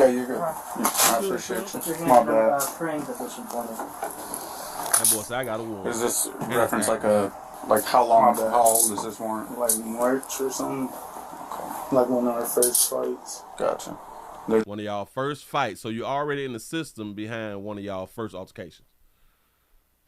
you're good. I appreciate you. My bad. Praying position for me. That boy said I got a warrant. Is this reference like how long, how old is this warrant? Like March or something. Like one of our first fights. Gotcha. One of y'all first fights. So you're already in the system behind one of y'all first altercations.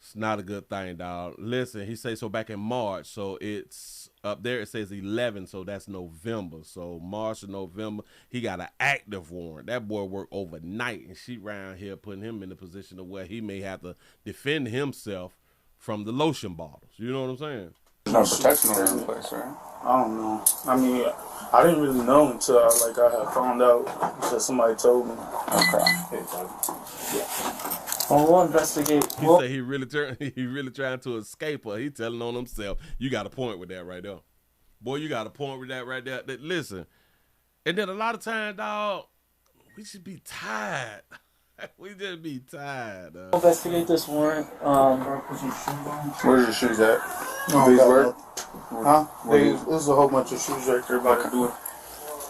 It's not a good thing, dog. Listen, he say so back in March. So it's up there. It says 11. So that's November. So March and November, he got an active warrant. That boy worked overnight, and she around here putting him in a position of where he may have to defend himself from the lotion bottles. You know what I'm saying? There's no protection order in place, right? I don't know. I mean, I didn't really know until I had found out because somebody told me. Okay. Yeah. Well, we'll investigate. He said he really trying to escape her. He telling on himself. You got a point with that right there. Boy, you got a point with that right there. Listen, and then a lot of times, dog, we should be tired. We just be tired, dog. Investigate this warrant. Where's your shoes at? These work? Huh? There's a whole bunch of shoes right there about to do it.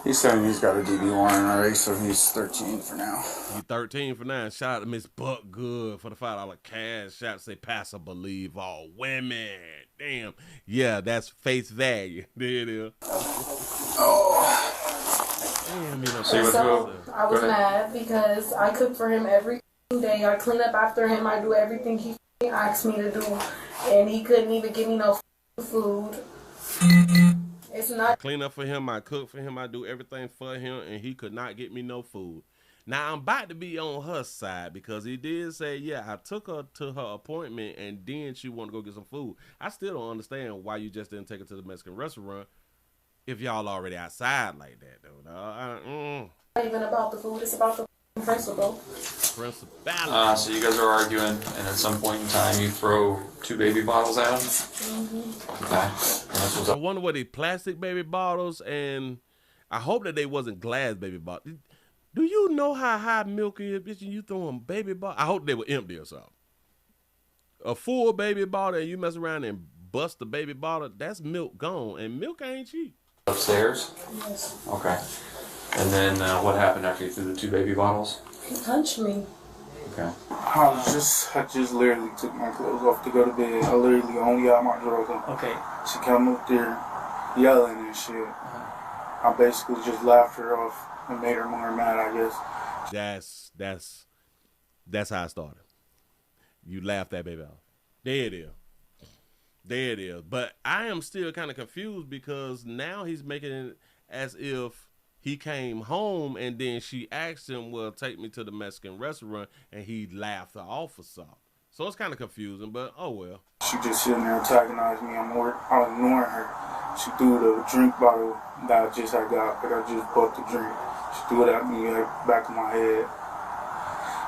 He's saying he's got a DB warrant already, so he's 13 for now. He's 13 for now. Shout out to Miss Buck Good for the $5 cash. Shout out to say Pastor Believe All Women. Damn. Yeah, that's face value. There it is. Oh. Damn, you know. So I was mad because I cook for him every day. I clean up after him. I do everything he asked me to do. And he couldn't even give me no food. It's not. I clean up for him, I cook for him, I do everything for him, and he could not get me no food. Now, I'm about to be on her side because he did say, yeah, I took her to her appointment, and then she wanted to go get some food. I still don't understand why you just didn't take her to the Mexican restaurant if y'all already outside like that, though. Not even about the food. It's about the Principal. So you guys are arguing, and at some point in time, you throw 2 baby bottles at him. Mm-hmm. Okay. I wonder what they plastic baby bottles, and I hope that they wasn't glass baby bottles. Do you know how high milk is, bitch? And you throwing baby bottles? I hope they were empty or something. A full baby bottle, and you mess around and bust the baby bottle, that's milk gone, and milk ain't cheap. Upstairs? Yes. Okay. And then what happened after you threw the 2 baby bottles? He punched me. Okay. I just literally took my clothes off to go to bed. I literally only had my drawers on. Okay. She came up there yelling and shit. I basically just laughed her off and made her more mad, I guess. That's how it started. You laughed that baby off. There it is. There it is. But I am still kind of confused because now he's making it as if he came home and then she asked him, well, take me to the Mexican restaurant, and he laughed her off or something. So it's kind of confusing, but oh well. She just sitting there antagonizing me. I'm ignoring her. She threw the drink bottle that I just had got, but I just bought the drink. She threw it at me at the back of my head.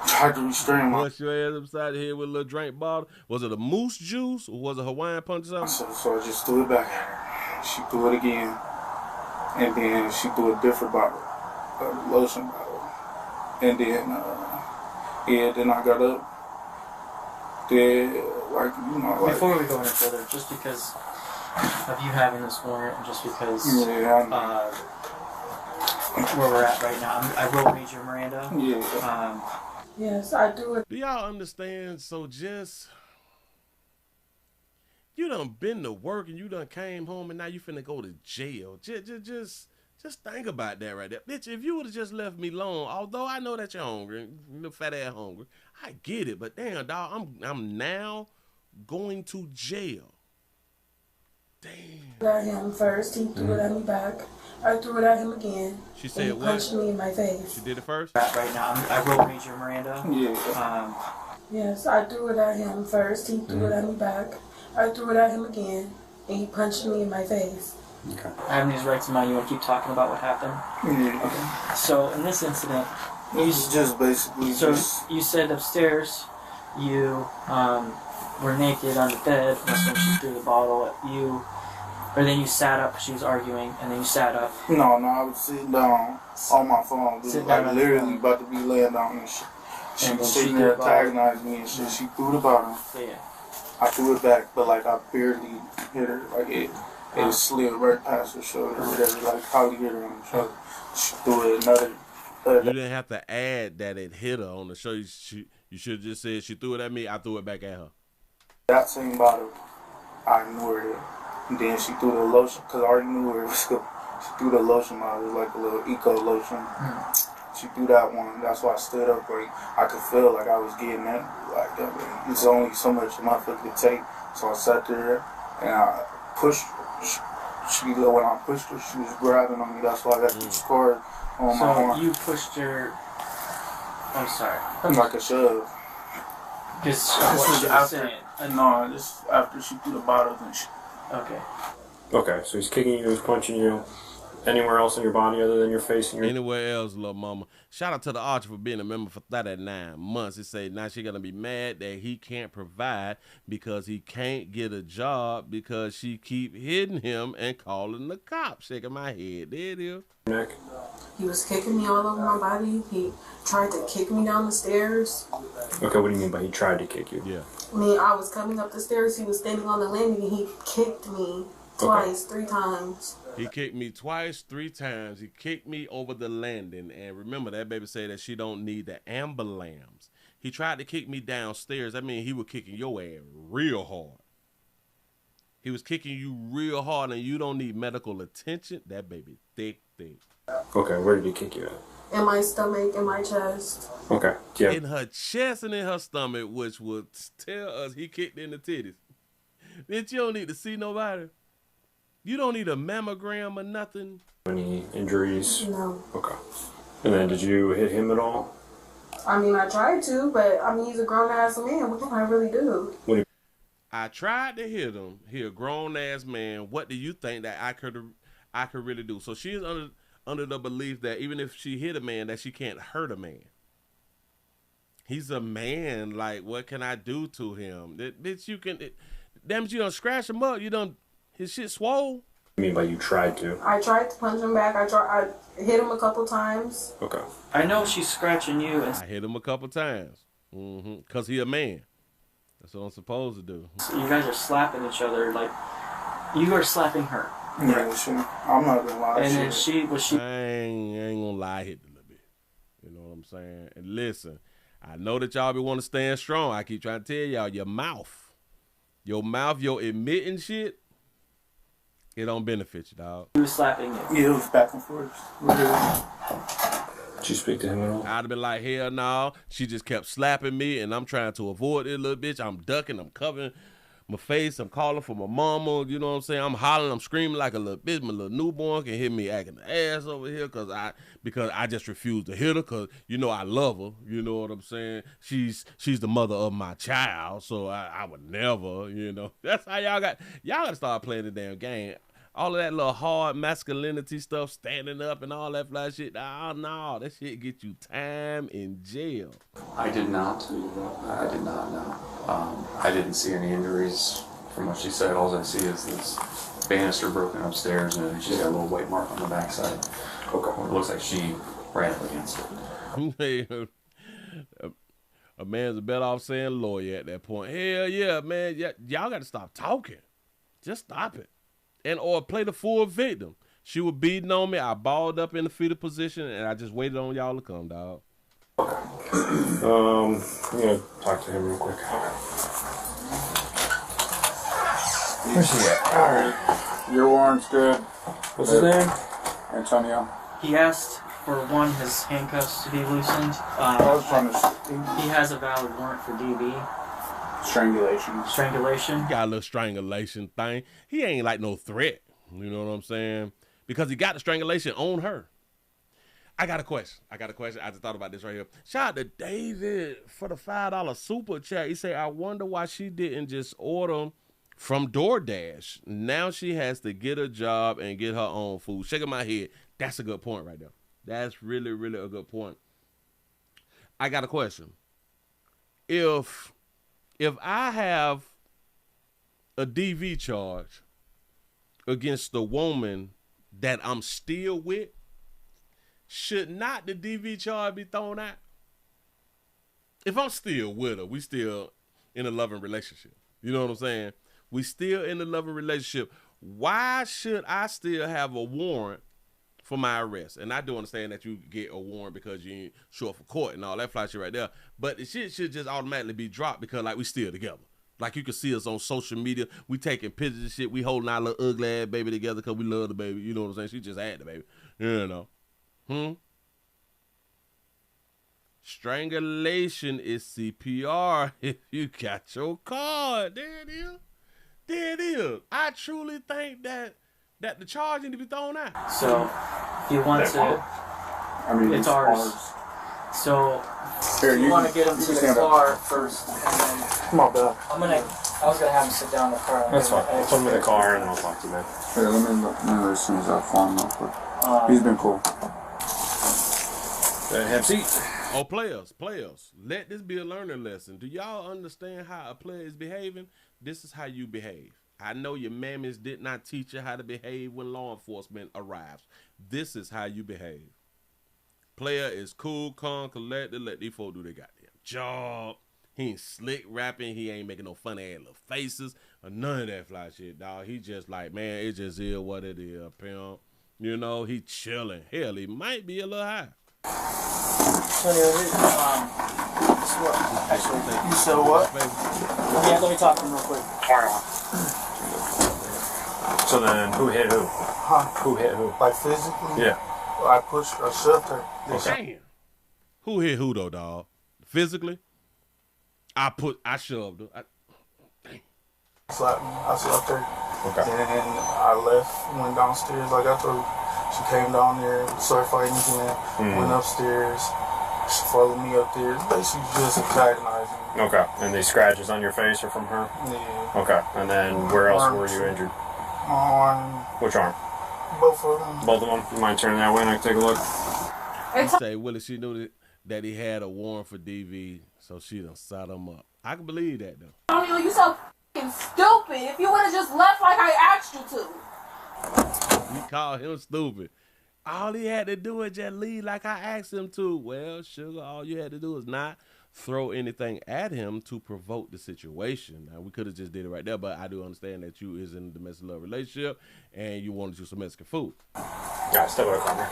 Tried to restrain my... Bust your ass upside the head with a little drink bottle. Was it a moose juice or was it Hawaiian punch or something? So I just threw it back at her. She threw it again. And then she threw a different bottle, a lotion bottle. And then, then I got up. Then, Before we go any further, just because of you having this warrant, and just because where we're at right now, I will read your Miranda. Yeah. Yes, I do it. Do y'all understand? So you done been to work and you done came home and now you finna go to jail. Just think about that right there. Bitch, if you would have just left me alone, although I know that you're hungry, the fat ass hungry, I get it, but damn, dog, I'm now going to jail. Damn. At him first, he threw it at me back. I threw it at him again. She said he what? punched me in my face. She did it first? Right now, I will read your Miranda. Yeah. Yes, I threw it at him first. He threw it at me back. I threw it at him again, and he punched me in my face. Okay. I have these rights in mind. You want to keep talking about what happened? Yeah. Okay. So in this incident, it's just basically. So you said upstairs, you were naked on the bed. That's when she threw the bottle at you. Or then you sat up. She was arguing, and then you sat up. No, I was sitting down on my phone. Like literally about to be laying down and shit. She was sitting there antagonizing me and shit. She threw the bottle. Yeah. I threw it back, but like I barely hit her. Like it slid right past her shoulder or whatever. Like probably hit her on the shoulder. She threw it another. You didn't have to add that it hit her on the show. You should have just said she threw it at me. I threw it back at her. That same bottle, I ignored it. And then she threw the lotion, because I already knew where it was going. She threw the lotion bottle. It was like a little eco lotion. She threw that one. That's why I stood up. Like, I could feel like I was getting that. Like, there's only so much a motherfucker could take. So I sat there and I pushed her. When I pushed her, she was grabbing on me. That's why I got the scars on my arm. So you pushed her. I'm sorry. Like a shove. This was after. No, this after she threw the bottles and shit. Okay. Okay, so he's kicking you, he's punching you. Anywhere else in your body other than your face and your... Anywhere else, little mama. Shout out to the Archer for being a member for 39 months. He said now she's going to be mad that he can't provide because he can't get a job because she keep hitting him and calling the cops. Shaking my head. There it is. Nick. He was kicking me all over my body. He tried to kick me down the stairs. Okay, what do you mean by he tried to kick you? Yeah. I mean, I was coming up the stairs. He was standing on the landing and he kicked me twice, 3 times. He kicked me twice, 3 times. He kicked me over the landing. And remember, that baby said that she don't need the ambulance. He tried to kick me downstairs. I mean, he was kicking your ass real hard. He was kicking you real hard and you don't need medical attention. That baby thick. Okay, where did he kick you at? In my stomach, in my chest. Okay, yeah. In her chest and in her stomach, which would tell us he kicked in the titties. Bitch, you don't need to see nobody. You don't need a mammogram or nothing. Any injuries? No. Okay. And then did you hit him at all? I mean, I tried to, but I mean, he's a grown-ass man. What can I really do? I tried to hit him. He a grown-ass man. What do you think that I could really do? So she is under the belief that even if she hit a man, that she can't hurt a man. He's a man. Like, what can I do to him? Bitch, you can. Damn it, you don't scratch him up. You don't. His shit swole. I mean, by you tried to. I tried to punch him back. I hit him a couple times. Okay. I know she's scratching you. I hit him a couple times. Cause he a man. That's what I'm supposed to do. So you guys are slapping each other. Like, you are slapping her. Yeah, I'm not gonna lie. And then she. I ain't gonna lie. I hit a little bit. You know what I'm saying? And listen, I know that y'all be want to stand strong. I keep trying to tell y'all, your mouth, your admitting shit, it don't benefit you, dog. He was slapping you. Yeah, it was back and forth. Did you speak to him at all? I'd have been like, hell no. She just kept slapping me, and I'm trying to avoid it, little bitch. I'm ducking, I'm covering my face, I'm calling for my mama, you know what I'm saying? I'm hollering, I'm screaming like a little bitch. My little newborn can hear me acting the ass over here because I just refuse to hit her because, you know, I love her, you know what I'm saying? She's the mother of my child, so I would never, you know. That's how y'all got to start playing the damn game. All of that little hard masculinity stuff, standing up and all that fly shit, no, that shit get you time in jail. I did not. I did not, no. I didn't see any injuries from what she said. All I see is this banister broken upstairs, and she's got a little white mark on the backside. Okay. It looks like she ran up against it. A man's better off saying lawyer at that point. Hell yeah, man. Y'all got to stop talking. Just stop it. And or play the full victim. She was beating on me. I balled up in the fetal position, and I just waited on y'all to come, dog. Okay. I'm gonna talk to him real quick. Where's he at? All right. Your warrant's good. What's his name? Antonio. He asked for his handcuffs to be loosened. He has a valid warrant for DV. Strangulation. He got a little strangulation thing. He ain't like no threat. You know what I'm saying? Because he got the strangulation on her. I got a question. I just thought about this right here. Shout out to David for the $5 super chat. He said, I wonder why she didn't just order from DoorDash. Now she has to get a job and get her own food. Shaking my head. That's a good point right there. That's really, really a good point. I got a question. If I have a DV charge against the woman that I'm still with, should not the DV charge be thrown out? If I'm still with her, we still in a loving relationship. You know what I'm saying? We still in a loving relationship. Why should I still have a warrant for my arrest? And I do understand that you get a warrant because you ain't short for court and all that fly shit right there. But the shit should just automatically be dropped because like we still together. Like you can see us on social media. We taking pictures and shit. We holding our little ugly ass baby together because we love the baby. You know what I'm saying? She just had the baby. You know. Strangulation is CPR if you got your card. There it is. There it is. I truly think that the charge need to be thrown out. So, if you want to, it's ours. So, Here, you want to get him to the car first, and then come on, Bill. I was gonna have him sit down in the car. That's fine. I'll put him in the car and I'll talk to him. Here, let me look as soon as I find him real quick. He's been cool. Have a seat. Oh, players, let this be a learning lesson. Do y'all understand how a player is behaving? This is how you behave. I know your mammies did not teach you how to behave when law enforcement arrives. This is how you behave. Player is cool, calm, collected. Let these folks do their goddamn job. He ain't slick rapping. He ain't making no funny ass little faces or none of that fly shit, dog. He just like, man, it just is what it is, pimp. You know, he chilling. Hell, he might be a little high. Actually, you said what? Yeah, let me talk to him real quick. So then, who hit who? Huh? Who hit who? Like physically? Yeah. I pushed or shoved her. Damn. Who hit who though, dog? Physically? I shoved her. Slapped me. I slapped her. Okay. And then I left, went downstairs. Like I told you, she came down there, started fighting again, went upstairs. She followed me up there. Basically just antagonizing me. Okay. And these scratches on your face are from her? Yeah. Okay. And then where else were you injured? My arm. Which arm? Both of them. Both of them? You mind turning that way and I can take a look? Say, Willie, she knew that he had a warrant for DV, so she done set him up. I can believe that, though. Antonio, you so f***ing stupid. If you would have just left like I asked you to. You call him stupid. All he had to do is just leave like I asked him to. Well, sugar, all you had to do is not throw anything at him to provoke the situation. Now, we could have just did it right there, but I do understand that you is in a domestic love relationship and you wanted you some Mexican food. Yeah, step away from me.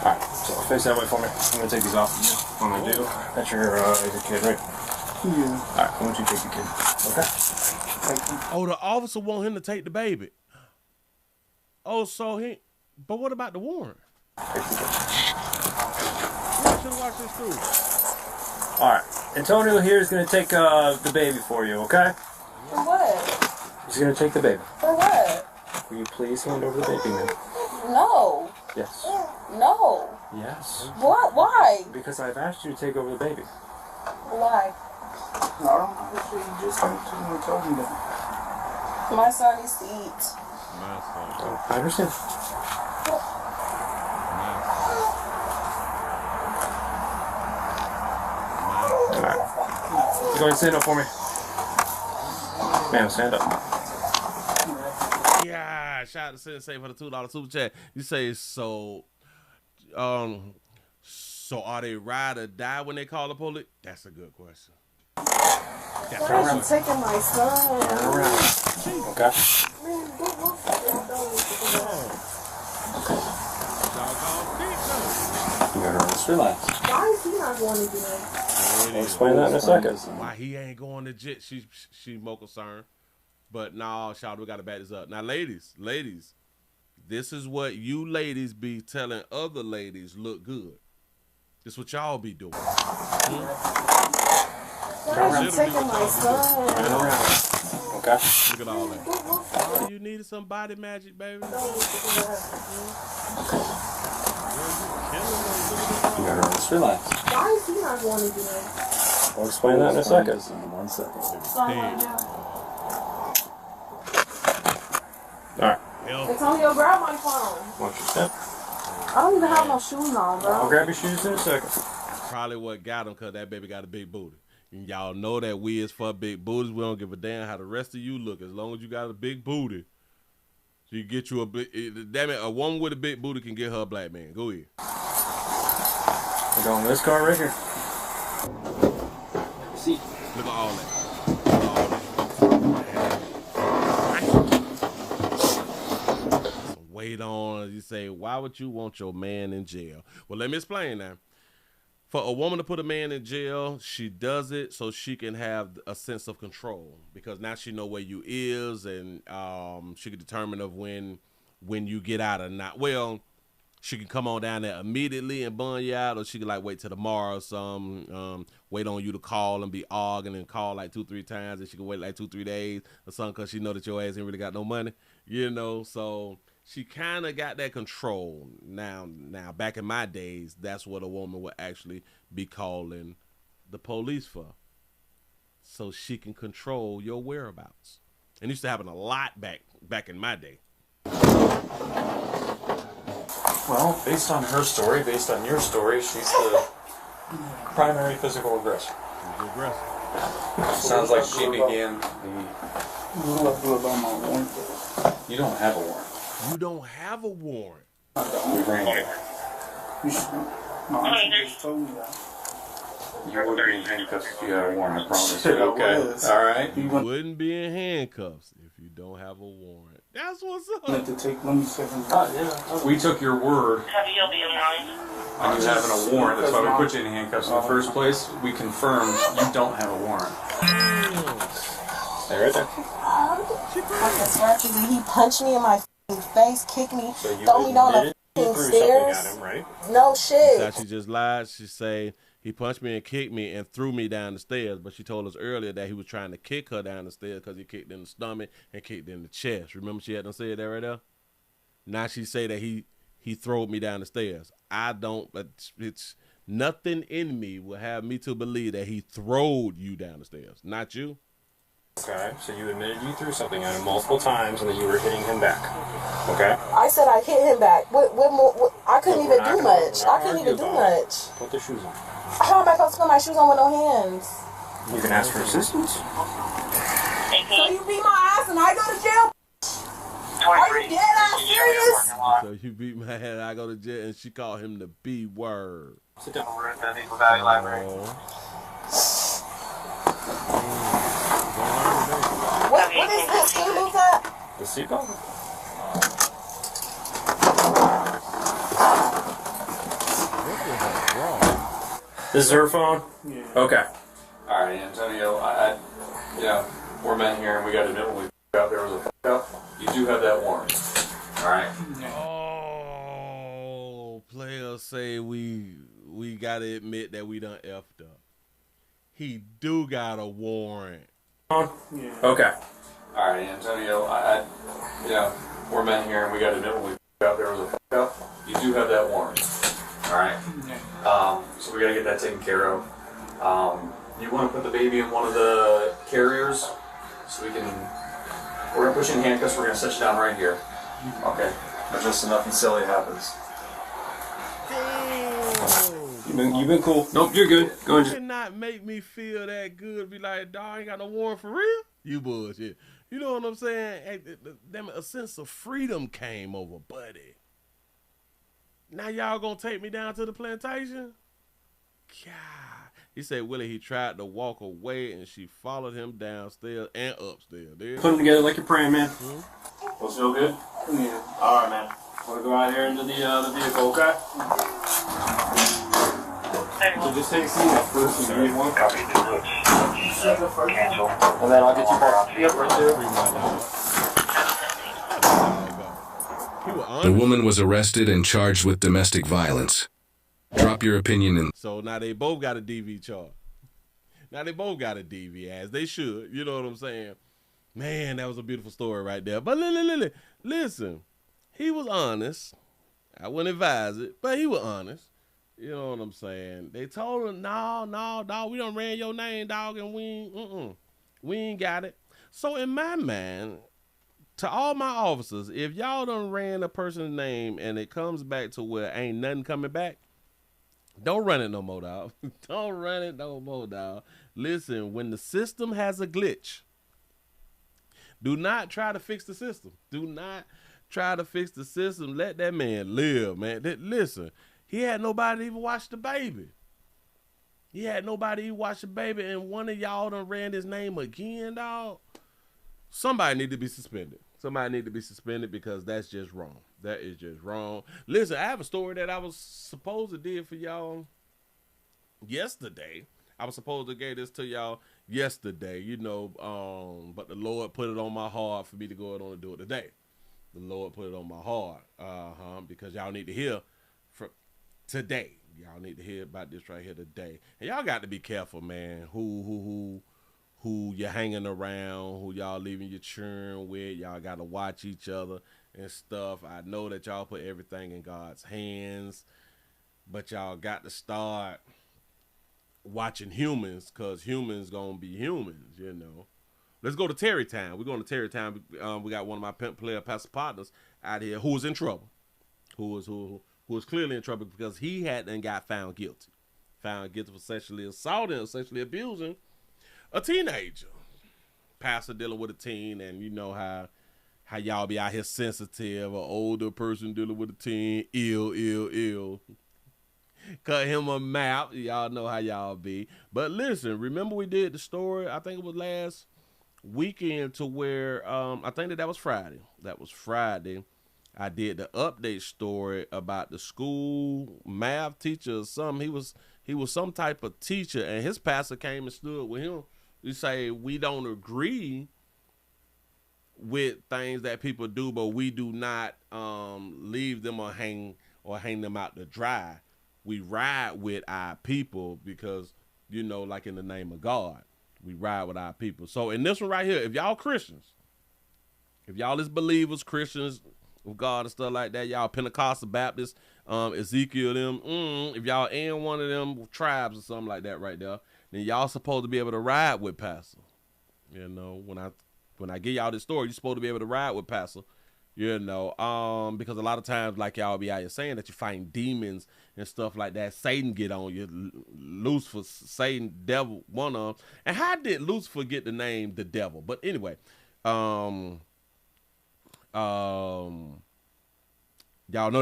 Alright, so face that way for me. I'm gonna take these off of you when I do. That's your kid, right? Yeah. Alright, I want you to take the kid. Okay? Oh, the officer want him to take the baby. Oh, so he... But what about the warrant? You should watch this too. Alright, Antonio here is gonna take the baby for you, okay? For what? He's gonna take the baby. For what? Will you please hand over the baby, man? No. Yes. No. Yes. What? Why? Because I've asked you to take over the baby. Why? I don't know. You just came to me and told me that. My son needs to eat. I understand. Alright. You go ahead and stand up for me. Man, stand up. Yeah, shout out to Sensei for the $2 super chat. You say, so are they ride or die when they call the police? That's a good question. Why are you taking my son? Okay. You gotta relax. Why is he not going to do that? I'll explain that in a second. Why he ain't going to jet? She's more concerned. But no, shout, we gotta back this up. Now, ladies, this is what you ladies be telling other ladies look good. This what y'all be doing. Why are you taking my son? Okay. Look at all that. Oh, you needed some body magic, baby. You gotta relax. Why is he not going to do that? I'll explain that in a second. Alright. Antonio, grab my phone. Watch your step. I don't even have no shoes on, bro. I'll grab your shoes in a second. Probably what got him, because that baby got a big booty. And y'all know that we is for big booties. We don't give a damn how the rest of you look. As long as you got a big booty, you get you a big... Damn it, a woman with a big booty can get her a black man. Go ahead. We're going this car right here. See? Look at all that. Wait on. You say, why would you want your man in jail? Well, let me explain now. For a woman to put a man in jail, she does it so she can have a sense of control, because now she know where you is, and she can determine of when you get out or not. Well, she can come on down there immediately and bun you out, or she can like wait till tomorrow or something, wait on you to call and be arguing and call like 2-3 times, and she can wait like 2-3 days or something because she know that your ass ain't really got no money, you know. So she kind of got that control. Now, back in my days, that's what a woman would actually be calling the police for, so she can control your whereabouts. And it used to happen a lot back in my day. Well, based on her story, based on your story, she's the primary physical aggressor. Sounds like she began the... You don't have a warrant. You don't have a warrant. We ran you. No, she just told me that. You wouldn't be in handcuffs if you had a warrant, I promise. Okay, all right. You wouldn't be in handcuffs if you don't have a warrant. That's what's up. Let me second. We took your word on you having a warrant. That's why we put you in handcuffs in the first place. We confirmed you don't have a warrant. Stay right there. He punched me in my face, kicked me, So you throw me down admitted the you threw stairs. something at him, right? No shit. That's how she just lied. She say he punched me and kicked me and threw me down the stairs, but she told us earlier that he was trying to kick her down the stairs because he kicked in the stomach and kicked in the chest. Remember she had done said that right there? Now she say that he throwed me down the stairs. I don't, but it's nothing in me will have me to believe that he throwed you down the stairs. Not you. Okay, so you admitted you threw something at him multiple times and that you were hitting him back. Okay? I said I hit him back. What more? I couldn't even do much. I couldn't even do much. Put the shoes on. How am I supposed to put my shoes on with no hands? You can ask for assistance. So you beat my ass and I go to jail? Are you dead ass serious? So you beat my head, I go to jail, and she called him the B word. Sit down. We're in the Eagle Valley Library. What is this? Can you move that? The seatbelt? This is her phone? Yeah. Okay. All right, Antonio, we're men here and we got to admit when we out there was a up. You do have that warrant. All right. Oh, players say we got to admit that we done effed up. He do got a warrant. Yeah. Okay. All right, Antonio, we're men here and we got to admit when we out there was a up. You do have that warrant. All right. So we got to get that taken care of. You want to put the baby in one of the carriers so we can. We're gonna push you in handcuffs. We're gonna set you down right here. Okay. But just so nothing silly happens. You've been cool. Nope, you're good. Go You ahead. cannot make me feel that good. Be like, dog, I ain't got no warrant for real. You bullshit. You know what I'm saying? Hey, damn it, a sense of freedom came over, buddy. Now y'all gonna take me down to the plantation? God. He said, Willie, he tried to walk away and she followed him downstairs and upstairs. Put them together like you're praying, man. Those feel good? Yeah. All right, man. Want to go out here into the vehicle, okay? So just take a seat at first and give me one copy. Cancel. And then I'll get you back. Yep, right there. The woman was arrested and charged with domestic violence. Drop your opinion in. So now they both got a DV charge. Now they both got a DV, as they should. You know what I'm saying? Man, that was a beautiful story right there. But listen, he was honest. I wouldn't advise it, but he was honest. You know what I'm saying? They told him, no, dog, we done ran your name, dog, and we ain't got it. So in my mind, to all my officers, if y'all done ran a person's name and it comes back to where ain't nothing coming back, don't run it no more, dog. Don't run it no more, dog. Listen, when the system has a glitch, do not try to fix the system. Do not try to fix the system. Let that man live, man. Listen, he had nobody to even watch the baby. He had nobody to even watch the baby, and one of y'all done ran his name again, dog. Somebody need to be suspended. Somebody need to be suspended because that's just wrong. That is just wrong. Listen, I have a story that I was supposed to do for y'all yesterday. I was supposed to give this to y'all yesterday, but the Lord put it on my heart for me to go ahead on and do it today. The Lord put it on my heart, because y'all need to hear from today. Y'all need to hear about this right here today. And y'all got to be careful, man. Who you're hanging around, who y'all leaving your children with. Y'all got to watch each other and stuff. I know that y'all put everything in God's hands, but y'all got to start watching humans, because humans going to be humans, Let's go to Terrytown. We're going to Terrytown. We got one of my pimp player pastor partners out here who was in trouble, who was clearly in trouble because he hadn't got found guilty for sexually assaulting or sexually abusing a teenager. Pastor dealing with a teen, and you know how y'all be out here sensitive. An older person dealing with a teen, ill. Cut him a map. Y'all know how y'all be. But listen, remember we did the story, I think it was last weekend, to where I think that was Friday. That was Friday. I did the update story about the school math teacher or something. He was some type of teacher, and his pastor came and stood with him. We say we don't agree with things that people do, but we do not leave them or hang them out to dry. We ride with our people because, like in the name of God, we ride with our people. So in this one right here, if y'all Christians, if y'all is believers, Christians with God and stuff like that, y'all Pentecostal, Baptist, Ezekiel, them, if y'all in one of them tribes or something like that right there, then y'all supposed to be able to ride with pastor. You know, when I give y'all this story, you're supposed to be able to ride with Pastor. You know, because a lot of times, like y'all be out here saying that you find demons and stuff like that. Satan get on you. Lucifer, Satan, devil, one of them. And how did Lucifer get the name the devil? But anyway, y'all know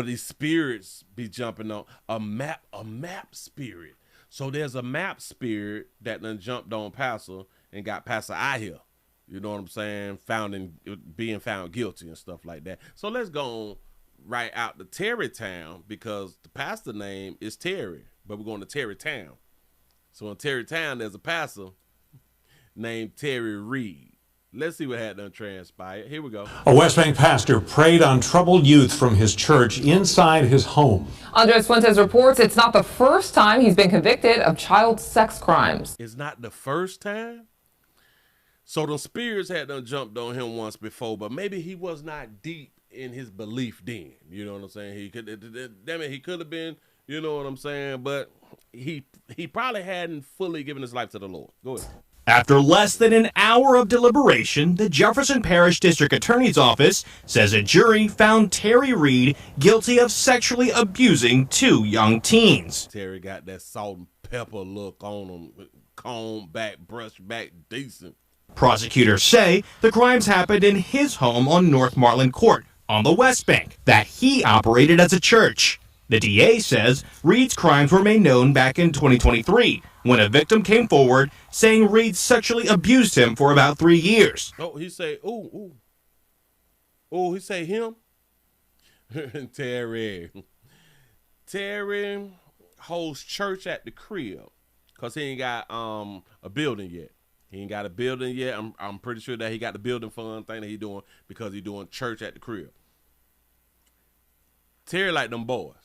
these spirits be jumping on a map spirit. So there's a map spirit that done jumped on Pastor and got Pastor out here. You know what I'm saying? Being found guilty and stuff like that. So let's go right out to Terrytown, because the pastor name is Terry, but we're going to Terrytown. So in Terrytown, there's a pastor named Terry Reed. Let's see what had done transpired. Here we go. A West Bank pastor preyed on troubled youth from his church inside his home. Andres Fuentes reports it's not the first time he's been convicted of child sex crimes. It's not the first time? So the spirits had done jumped on him once before, but maybe he was not deep in his belief then. You know what I'm saying? He could have been, you know what I'm saying? But he probably hadn't fully given his life to the Lord. Go ahead. After less than an hour of deliberation, the Jefferson Parish District Attorney's Office says a jury found Terry Reed guilty of sexually abusing 2 young teens. Terry got that salt and pepper look on him, comb back, brush back, decent. Prosecutors say the crimes happened in his home on North Marlin Court on the West Bank that he operated as a church. The DA says Reed's crimes were made known back in 2023 when a victim came forward saying Reed sexually abused him for about 3 years. Oh, he say, ooh. Oh, he say him? Terry holds church at the crib because he ain't got a building yet. He ain't got a building yet. I'm pretty sure that he got the building fund thing that he doing because he doing church at the crib. Terry like them boys.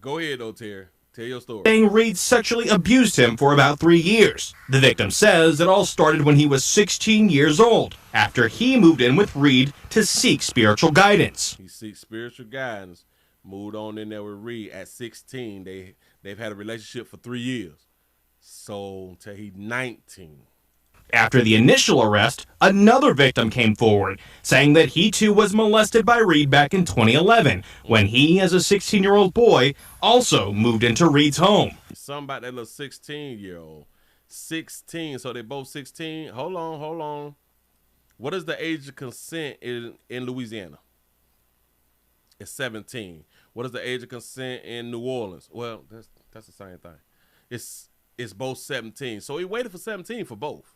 Go ahead though, Terry. Tell your story. Saying Reed sexually abused him for about 3 years. The victim says it all started when he was 16 years old, after he moved in with Reed to seek spiritual guidance. He seeks spiritual guidance. Moved on in there with Reed at 16. They've had a relationship for 3 years. So until he's 19. After the initial arrest, another victim came forward, saying that he too was molested by Reed back in 2011, when he, as a 16-year-old boy, also moved into Reed's home. Something about that little 16-year-old. 16, so they both 16. Hold on. What is the age of consent in Louisiana? It's 17. What is the age of consent in New Orleans? Well, that's the same thing. It's both 17. So he waited for 17 for both.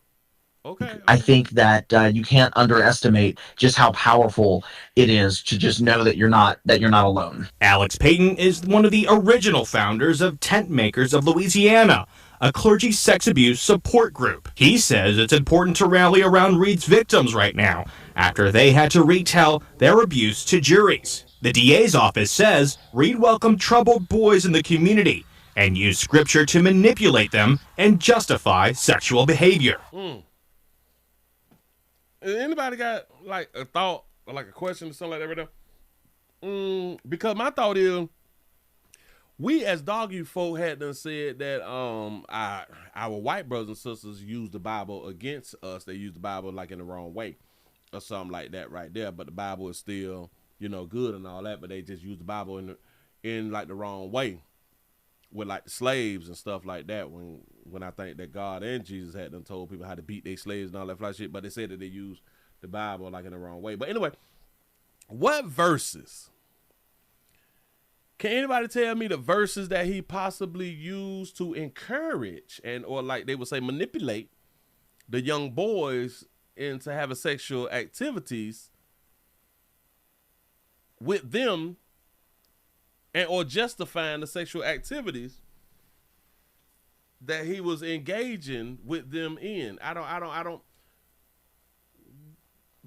Okay. I think that you can't underestimate just how powerful it is to just know that you're not alone. Alex Payton is one of the original founders of Tent Makers of Louisiana, a clergy sex abuse support group. He says it's important to rally around Reed's victims right now, after they had to retell their abuse to juries. The DA's office says Reed welcomed troubled boys in the community and used scripture to manipulate them and justify sexual behavior. Anybody got like a thought or like a question or something like that right now? Because my thought is, we as doggy folk had done said that our white brothers and sisters use the Bible against us. They use the Bible like in the wrong way or something like that right there. But the Bible is still, good and all that. But they just use the Bible in like the wrong way with like the slaves and stuff like that. When I think that God and Jesus had done told people how to beat their slaves and all that fly shit, but they said that they used the Bible like in the wrong way. But anyway, what verses? Can anybody tell me the verses that he possibly used to encourage or like they would say manipulate the young boys into having sexual activities with them or justifying the sexual activities that he was engaging with them in? I don't.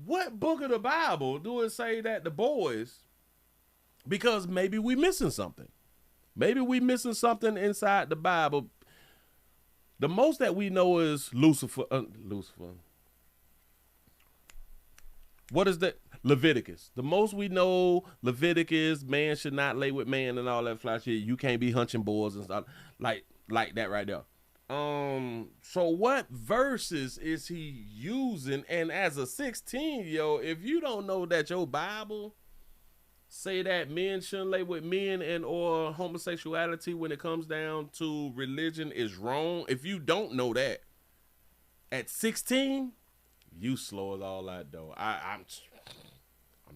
What book of the Bible do it say that the boys? Because maybe we missing something. Maybe we missing something inside the Bible. The most that we know is Lucifer. What is that? Leviticus. The most we know, Leviticus, man should not lay with man and all that fly shit. You can't be hunching boys and stuff like that right there. So what verses is he using? And as a 16-year-old, if you don't know that your Bible say that men shouldn't lay with men and or homosexuality when it comes down to religion is wrong, if you don't know that at 16, you slow as all that though. I'm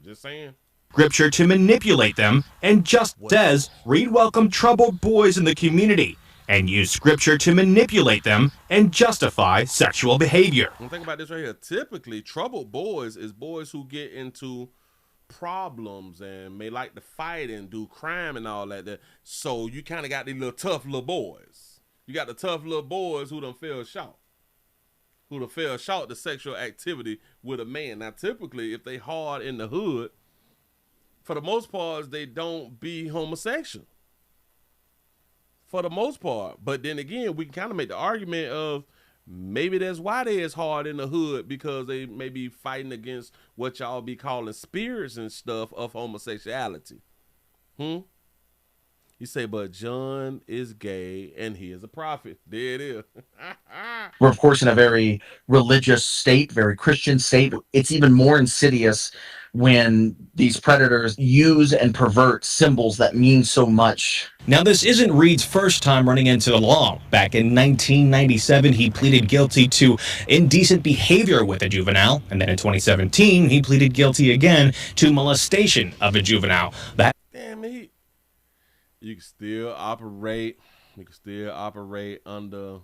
just saying. Scripture to manipulate them, and just says, Reed welcomed troubled boys in the community and use scripture to manipulate them and justify sexual behavior. And think about this right here. Typically, troubled boys is boys who get into problems and may like to fight and do crime and all that. So you kind of got these little tough little boys. You got the tough little boys who done fell short. Who done fell short to sexual activity with a man. Now, typically, if they hard in the hood, for the most part, they don't be homosexual. For the most part. But then again, we can kind of make the argument of maybe that's why they is hard in the hood, because they may be fighting against what y'all be calling spirits and stuff of homosexuality. You say, but John is gay and he is a prophet. There it is. We're, of course, in a very religious state, very Christian state. It's even more insidious when these predators use and pervert symbols that mean so much. Now, this isn't Reed's first time running into the law. Back in 1997, he pleaded guilty to indecent behavior with a juvenile. And then in 2017, he pleaded guilty again to molestation of a juvenile. Damn it. You can still operate. You can still operate under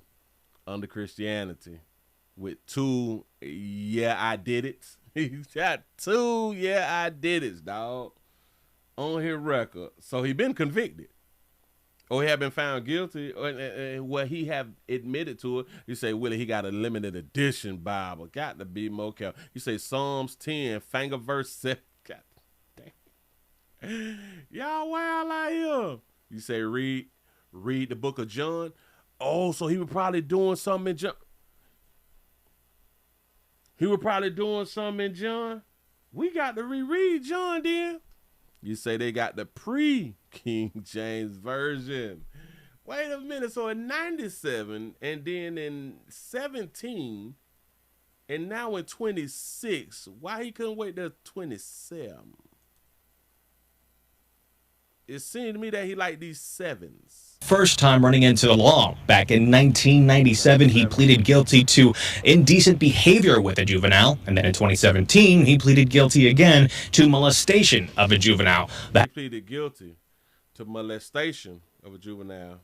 Christianity with two. Yeah, I did it. He's got two. Yeah, I did it, dog, on his record. So he been convicted, or he have been found guilty, or well, he have admitted to it. You say, Willie, he got a limited edition Bible. Got to be more careful. You say Psalms 10, finger verse 7. God damn. Y'all wild out here. You say read the book of John. Oh, so he was probably doing something in John. He was probably doing something in John. We got to reread John then. You say they got the pre-King James Version. Wait a minute. So in 97 and then in 17 and now in 26, why he couldn't wait till 27? It seemed to me that he liked these sevens. First time running into the law. Back in 1997, he pleaded guilty to indecent behavior with a juvenile. And then in 2017, he pleaded guilty again to molestation of a juvenile. He pleaded guilty to molestation of a juvenile.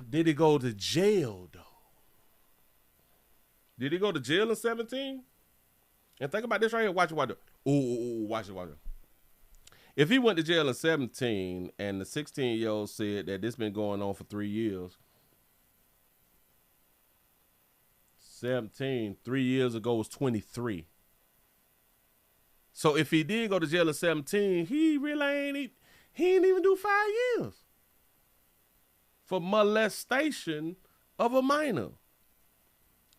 Did he go to jail, though? Did he go to jail in 17? And think about this right here. Watch it. Ooh, watch it. If he went to jail in 17 and the 16-year-old said that this been going on for 3 years, 17, 3 years ago was 23. So if he did go to jail in 17, he ain't even do 5 years for molestation of a minor.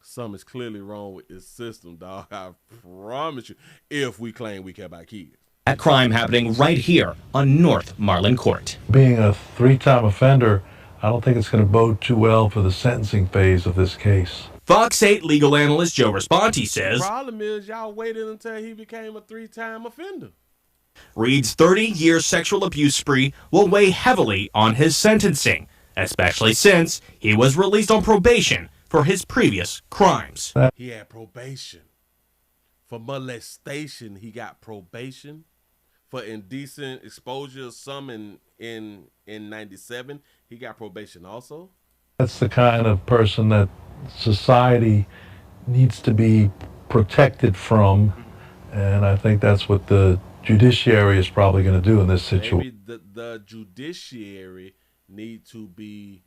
Something is clearly wrong with this system, dog. I promise you, if we claim we care about kids. That crime happening right here on North Marlin Court. Being a 3-time offender, I don't think it's going to bode too well for the sentencing phase of this case. Fox 8 legal analyst Joe Responti says, The problem is y'all waited until he became a 3-time offender. Reed's 30-year sexual abuse spree will weigh heavily on his sentencing, especially since he was released on probation for his previous crimes. He had probation. For molestation, he got probation. For indecent exposure, some in 97, he got probation also. That's the kind of person that society needs to be protected from, and I think that's what the judiciary is probably going to do in this situation. Maybe the judiciary need to be,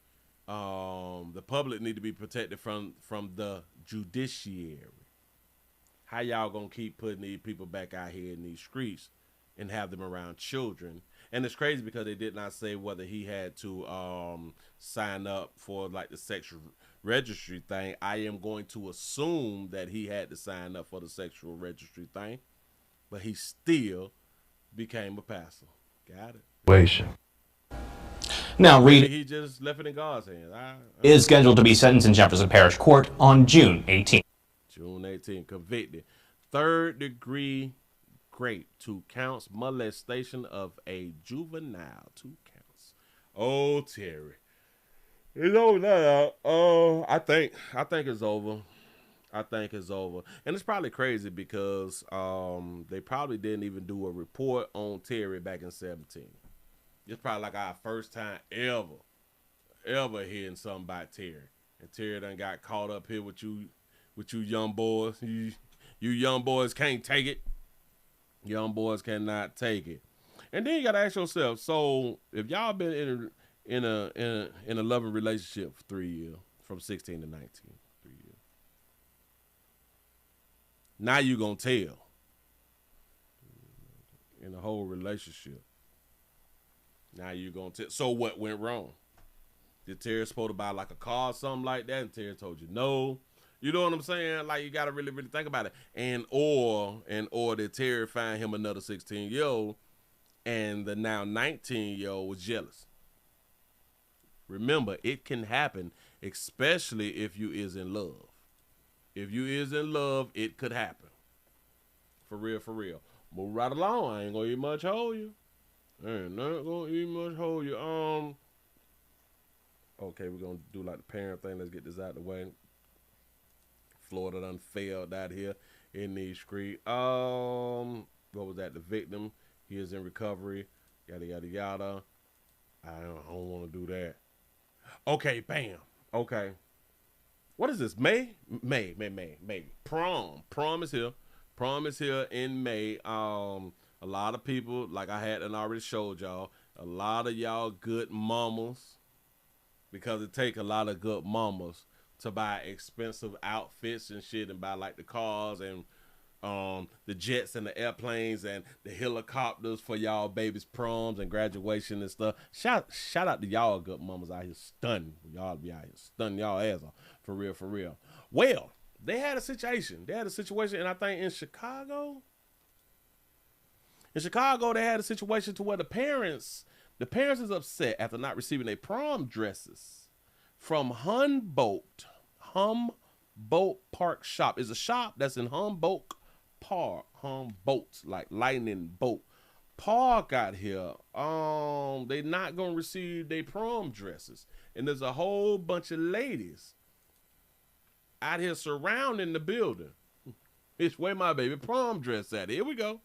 the public need to be protected from the judiciary. How y'all gonna keep putting these people back out here in these streets and have them around children? And it's crazy because they did not say whether he had to sign up for like the sexual registry thing. I am going to assume that he had to sign up for the sexual registry thing, but he still became a pastor. Got it. Now, Reed He just left it in God's hands. is scheduled to be sentenced in Jefferson Parish Court on June 18th. June 18th, convicted. 3rd-degree rape, 2 counts. Molestation of a juvenile, 2 counts. Oh, Terry. It's over now. I think it's over. I think it's over. And it's probably crazy because they probably didn't even do a report on Terry back in 17. It's probably like our first time ever hearing something about Terry. And Terry done got caught up here with you young boys. You young boys can't take it. Young boys cannot take it. And then you gotta ask yourself, so if y'all been in a loving relationship for 3 years, from 16 to 19, 3 years. Now you gonna tell in the whole relationship. Now you gonna tell. So what went wrong? Did Terry supposed to buy like a car or something like that, and Terry told you no? You know what I'm saying? Like, you gotta really, really think about it. And or did Terry find him another 16-year-old, and the now 19-year-old was jealous? Remember, it can happen, especially if you is in love. If you is in love, it could happen. For real, for real. Move right along. I ain't gonna eat much hold you. I ain't not gonna eat much hold you. Okay, we're gonna do like the parent thing. Let's get this out of the way. Florida done failed out here in these streets. What was that? The victim, he is in recovery. Yada yada yada. I don't want to do that. Okay, bam. Okay. What is this? May. Prom is here. Prom is here in May. A lot of people, like I had and already showed y'all, a lot of y'all good mamas, because it take a lot of good mamas to buy expensive outfits and shit, and buy like the cars and the jets and the airplanes and the helicopters for y'all babies' proms and graduation and stuff. Shout out to y'all good mamas out here stunning. Y'all be out here stunning y'all ass off. For real, for real. Well, they had a situation. And I think in Chicago, they had a situation to where the parents is upset after not receiving their prom dresses from Humboldt Park Shop. Is a shop that's in Humboldt Park, like lightning bolt park out here. They not gonna receive their prom dresses, and there's a whole bunch of ladies out here surrounding the building. It's where my baby prom dress at. Here we go.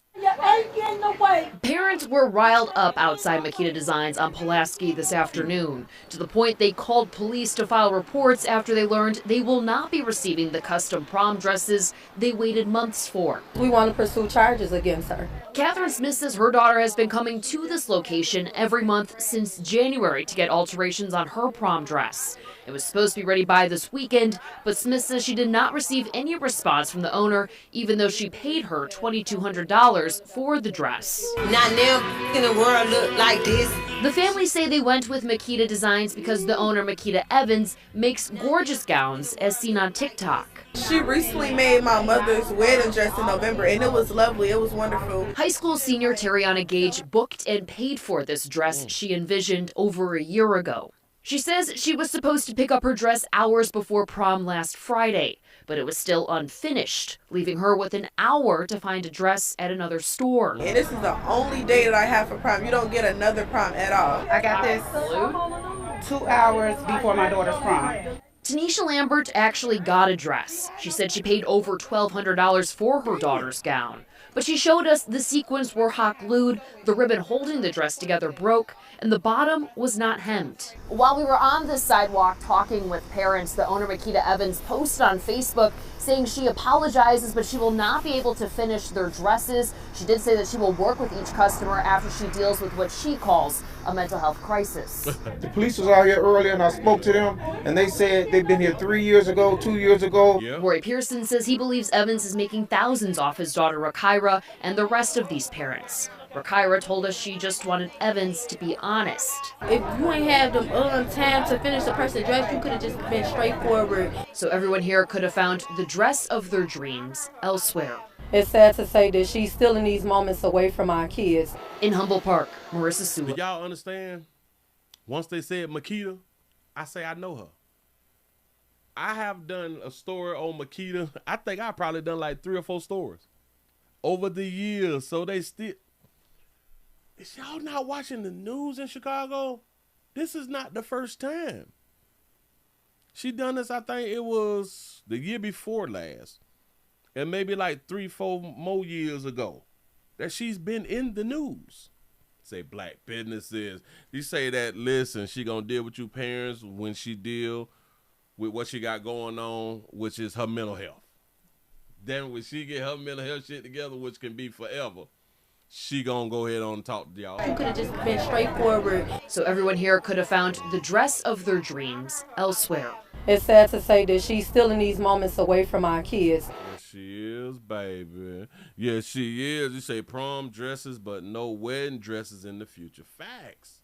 Parents were riled up outside Machete Designs on Pulaski this afternoon, to the point they called police to file reports after they learned they will not be receiving the custom prom dresses they waited months for. We want to pursue charges against her. Catherine Smith says her daughter has been coming to this location every month since January to get alterations on her prom dress. It was supposed to be ready by this weekend, but Smith says she did not receive any response from the owner, even though she paid her $2,200 for the dress. Not now in the world look like this. The family say they went with Machete Designs because the owner, Machete Evans, makes gorgeous gowns as seen on TikTok. She recently made my mother's wedding dress in November, and it was lovely. It was wonderful. High school senior Terriana Gage booked and paid for this dress she envisioned over a year ago. She says she was supposed to pick up her dress hours before prom last Friday, but it was still unfinished, leaving her with an hour to find a dress at another store. And this is the only day that I have for prom. You don't get another prom at all. I got this 2 hours before my daughter's prom. Tanisha Lambert actually got a dress. She said she paid over $1,200 for her daughter's gown. But she showed us the sequins were hot glued, the ribbon holding the dress together broke, and the bottom was not hemmed. While we were on this sidewalk talking with parents, the owner, Machete Evans, posted on Facebook saying she apologizes, but she will not be able to finish their dresses. She did say that she will work with each customer after she deals with what she calls a mental health crisis. The police was out here earlier and I spoke to them, and they said they've been here 3 years ago, 2 years ago. Roy Pearson says he believes Evans is making thousands off his daughter Rakira and the rest of these parents. Rakira told us she just wanted Evans to be honest. If you ain't have them time to finish the person's dress, you could have just been straightforward. So everyone here could have found the dress of their dreams elsewhere. It's sad to say that she's still in these moments away from our kids. In Humboldt Park, Marissa Sewell. Do y'all understand Once they said Makita, I say I know her. I have done a story on Makita. I think I probably done like 3 or 4 stories over the years. So they still. Is y'all not watching the news in Chicago? This is not the first time. She done this, I think it was the year before last. And maybe like 3, 4 more years ago. That she's been in the news. Say black businesses. You say that, listen, she gonna deal with you parents when she deal with what she got going on, which is her mental health. Then when she get her mental health shit together, which can be forever, she gonna go ahead on and talk to y'all. You could have just been straightforward. So everyone here could have found the dress of their dreams elsewhere. It's sad to say that she's still in these moments away from our kids. Yes, she is, baby. Yes, she is. You say prom dresses, but no wedding dresses in the future. Facts.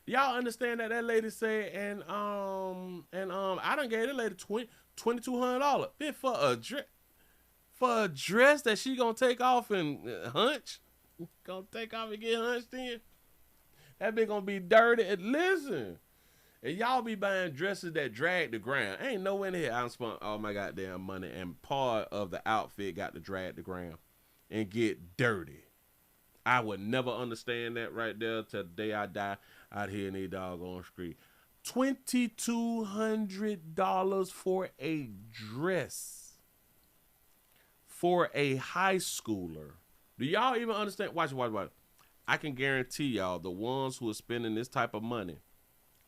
Y'all understand that lady said, and I done gave that lady $2,200 for a dress that she gonna take off and hunch. Gonna take off and get hunched in. That bitch gonna be dirty. And listen, and y'all be buying dresses that drag the ground. Ain't no in here I spent all my goddamn money, and part of the outfit got to drag the ground and get dirty. I would never understand that right there till the day I die out here in these doggone street. $2,200 for a dress for a high schooler. Do y'all even understand? Watch. I can guarantee y'all the ones who are spending this type of money,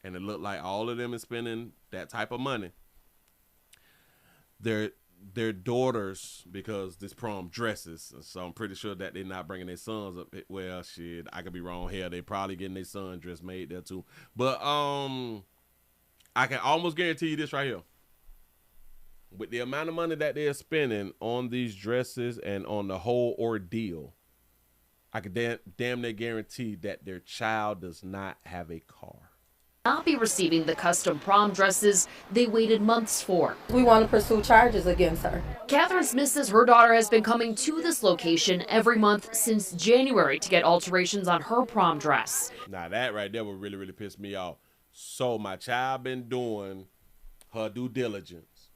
and it look like all of them is spending that type of money, their daughters, because this prom dresses, so I'm pretty sure that they're not bringing their sons up. Well, shit, I could be wrong here. They probably getting their son dress made there too. But I can almost guarantee you this right here. With the amount of money that they're spending on these dresses and on the whole ordeal, I could damn near guarantee that their child does not have a car. Not be receiving the custom prom dresses they waited months for. We want to pursue charges against her. Catherine Smith says her daughter has been coming to this location every month since January to get alterations on her prom dress. Now that right there would really, really piss me off. So my child been doing her due diligence,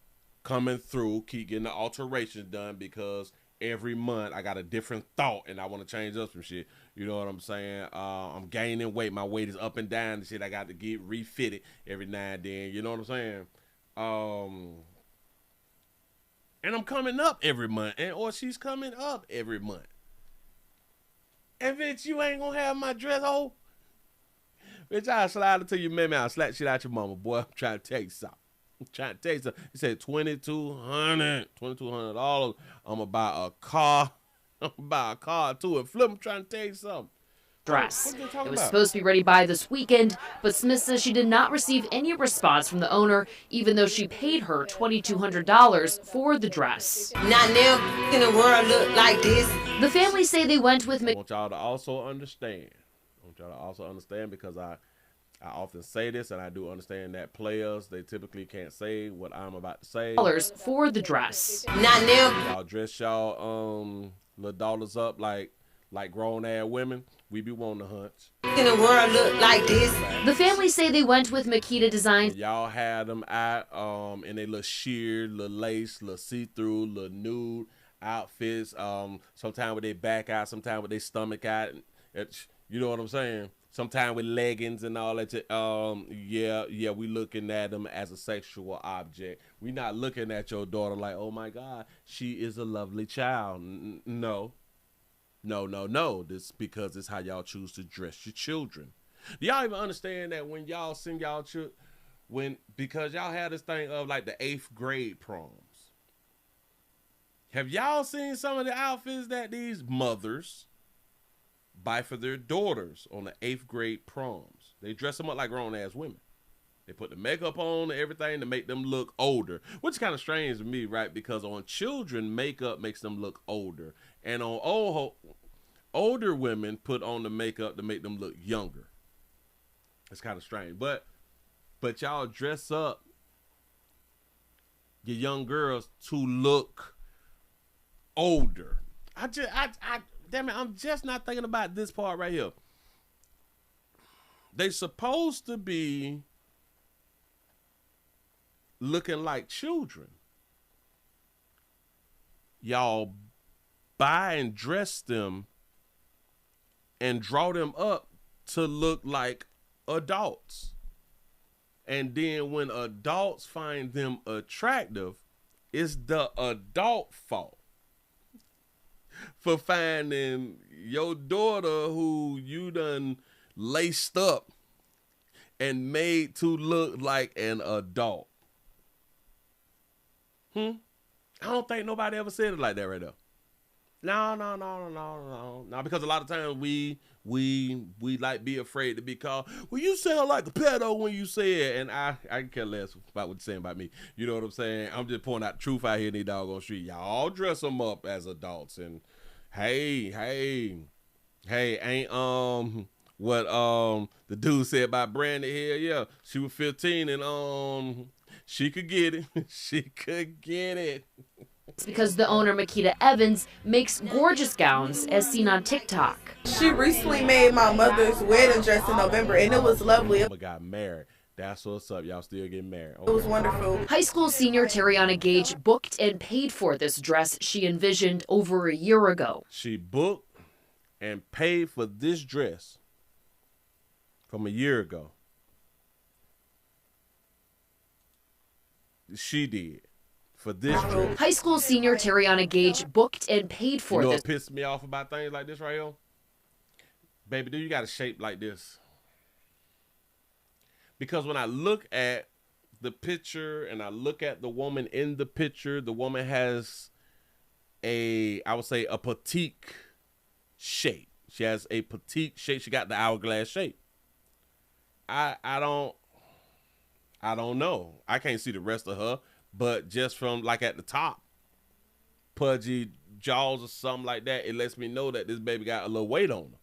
coming through, keep getting the alterations done, because every month I got a different thought and I want to change up some shit. You know what I'm saying? I'm gaining weight. My weight is up and down and shit. I got to get refitted every now and then. You know what I'm saying? And I'm coming up every month, or she's coming up every month. And bitch, you ain't gonna have my dress, oh. Bitch, I'll slide it to you, man. I'll slap shit out your mama, boy. I'm trying to tell you something. I'm trying to tell you something. He said $2,200. I'm gonna buy a car. I'm gonna buy a car too and flip. I'm trying to tell you something. Dress. It was supposed to be ready by this weekend, but Smith says she did not receive any response from the owner, even though she paid her $2,200 for the dress. Not now in the world look like this. The family say they went with I want y'all to also understand. Because I often say this, and I do understand that players, they typically can't say what I'm about to say. For the dress. Not now. Y'all dress y'all little daughters up like grown ass women. We be wanting to hunch. In the world look like this. The family say they went with Makita Designs. Y'all had them out in a little sheer, little lace, little see-through, little nude outfits. Sometimes with their back out, sometimes with their stomach out. You know what I'm saying? Sometimes with leggings and all that. Yeah, we looking at them as a sexual object. We not looking at your daughter like, oh my God, she is a lovely child. No. This because it's how y'all choose to dress your children. Do y'all even understand that when y'all send y'all children, because y'all had this thing of like the 8th grade proms. Have y'all seen some of the outfits that these mothers buy for their daughters on the 8th grade proms? They dress them up like grown-ass women. They put the makeup on and everything to make them look older, which is kind of strange to me, right? Because on children, makeup makes them look older. And on older women put on the makeup to make them look younger. It's kind of strange. But y'all dress up your young girls to look older. Damn it, I'm just not thinking about this part right here. they supposed to be looking like children. Y'all buy and dress them and draw them up to look like adults. And then when adults find them attractive, it's the adult fault for finding your daughter who you done laced up and made to look like an adult. I don't think nobody ever said it like that right there. No, because a lot of times we like be afraid to be called, well, you sound like a pedo when you say it, and I can care less about what you're saying about me. You know what I'm saying? I'm just pointing out the truth out here in these doggone street. Y'all dress them up as adults, and hey, ain't what the dude said about Brandy here? Yeah, she was 15 and she could get it. She could get it. It's because the owner, Makita Evans, makes gorgeous gowns as seen on TikTok. She recently made my mother's wedding dress in November, and it was lovely. I got married. That's what's up. Y'all still getting married. Okay. It was wonderful. High school senior Terriana Gage booked and paid for this dress she envisioned over a year ago. She booked and paid for this dress from a year ago. She did. For this dress. High school senior Terriana Gage booked and paid for this. You know this. what pissed me off about things like this right here? Baby, do you got a shape like this? Because when I look at the picture and I look at the woman in the picture, the woman has I would say a petite shape. She has a petite shape. She got the hourglass shape. I don't know. I can't see the rest of her. But just from like at the top, pudgy jaws or something like that, it lets me know that this baby got a little weight on her.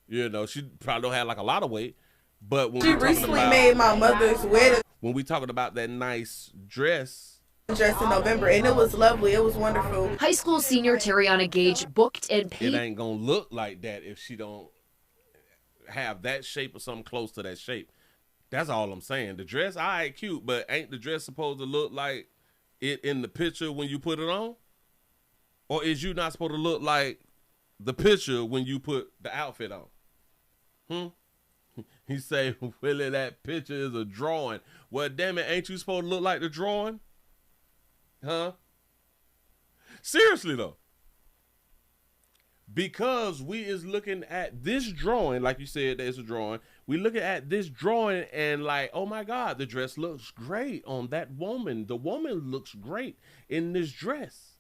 You know, she probably don't have like a lot of weight. But when she recently made my mother's wedding. When we talking about that nice dress in November, and it was lovely. It was wonderful. High school senior Terriana Gage booked and paid. It ain't gonna look like that if she don't have that shape or something close to that shape. That's all I'm saying. The dress, all right, cute, but ain't the dress supposed to look like it in the picture when you put it on? Or is you not supposed to look like the picture when you put the outfit on? He say, Willie, that picture is a drawing. Well, damn it, ain't you supposed to look like the drawing? Huh? Seriously, though. Because we is looking at this drawing, like you said, there's a drawing. We looking at this drawing and like, oh my God, the dress looks great on that woman. The woman looks great in this dress.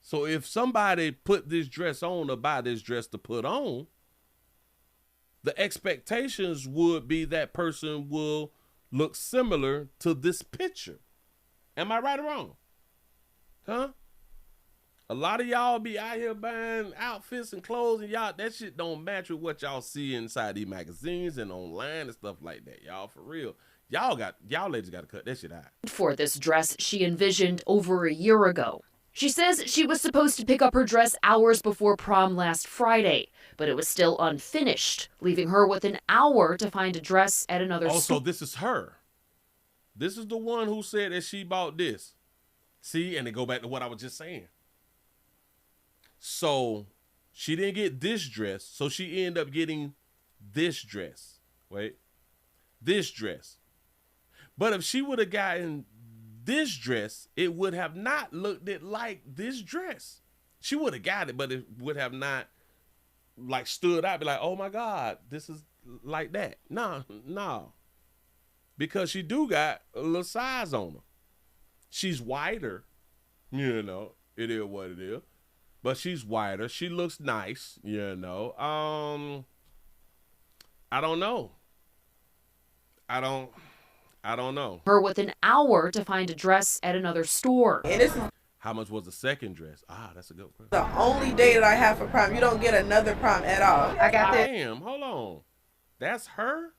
So if somebody put this dress on or buy this dress to put on, the expectations would be that person will look similar to this picture. Am I right or wrong? Huh? A lot of y'all be out here buying outfits and clothes, and y'all, that shit don't match with what y'all see inside these magazines and online and stuff like that. Y'all, for real. Y'all ladies got to cut that shit out. For this dress she envisioned over a year ago. She says she was supposed to pick up her dress hours before prom last Friday, but it was still unfinished, leaving her with an hour to find a dress at another store. So this is her. This is the one who said that she bought this. See, and they go back to what I was just saying. So she didn't get this dress, so she ended up getting this dress. Wait, this dress. But if she would have gotten this dress, it would have not looked like this dress. She would have got it, but it would have not like stood out, be like, oh my God, this is like that. No. Because she do got a little size on her. She's wider, you know, it is what it is. But she's wider. She looks nice, you know. I don't know. I don't know. Her with an hour to find a dress at another store. And this is how much was the second dress? Ah, that's a good question. The only day that I have for prom. You don't get another prom at all. I got this. Damn, hold on. That's her?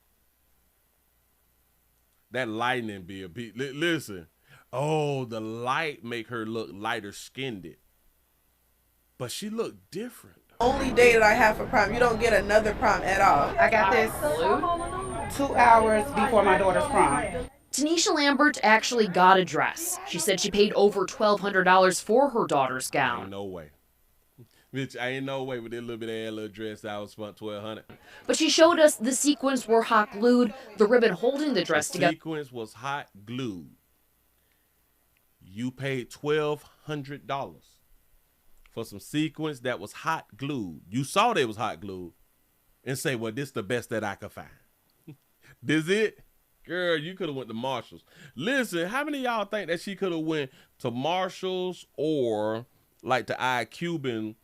That lightning be a beat. Listen. Oh, the light make her look lighter skinned. But she looked different. Only day that I have for prom. You don't get another prom at all. I got this. 2 hours before my daughter's prom. Tanisha Lambert actually got a dress. She said she paid over $1,200 for her daughter's gown. Ain't no way. Bitch, I ain't no way with that little bit of that little dress I was spent $1,200. But she showed us the sequins were hot glued, the ribbon holding the dress together. The sequins was hot glued. You paid $1,200 for some sequins that was hot glued. You saw they was hot glued and say, well, this is the best that I could find. This it? Girl, you could have went to Marshall's. Listen, how many of y'all think that she could have went to Marshall's or like to Cuban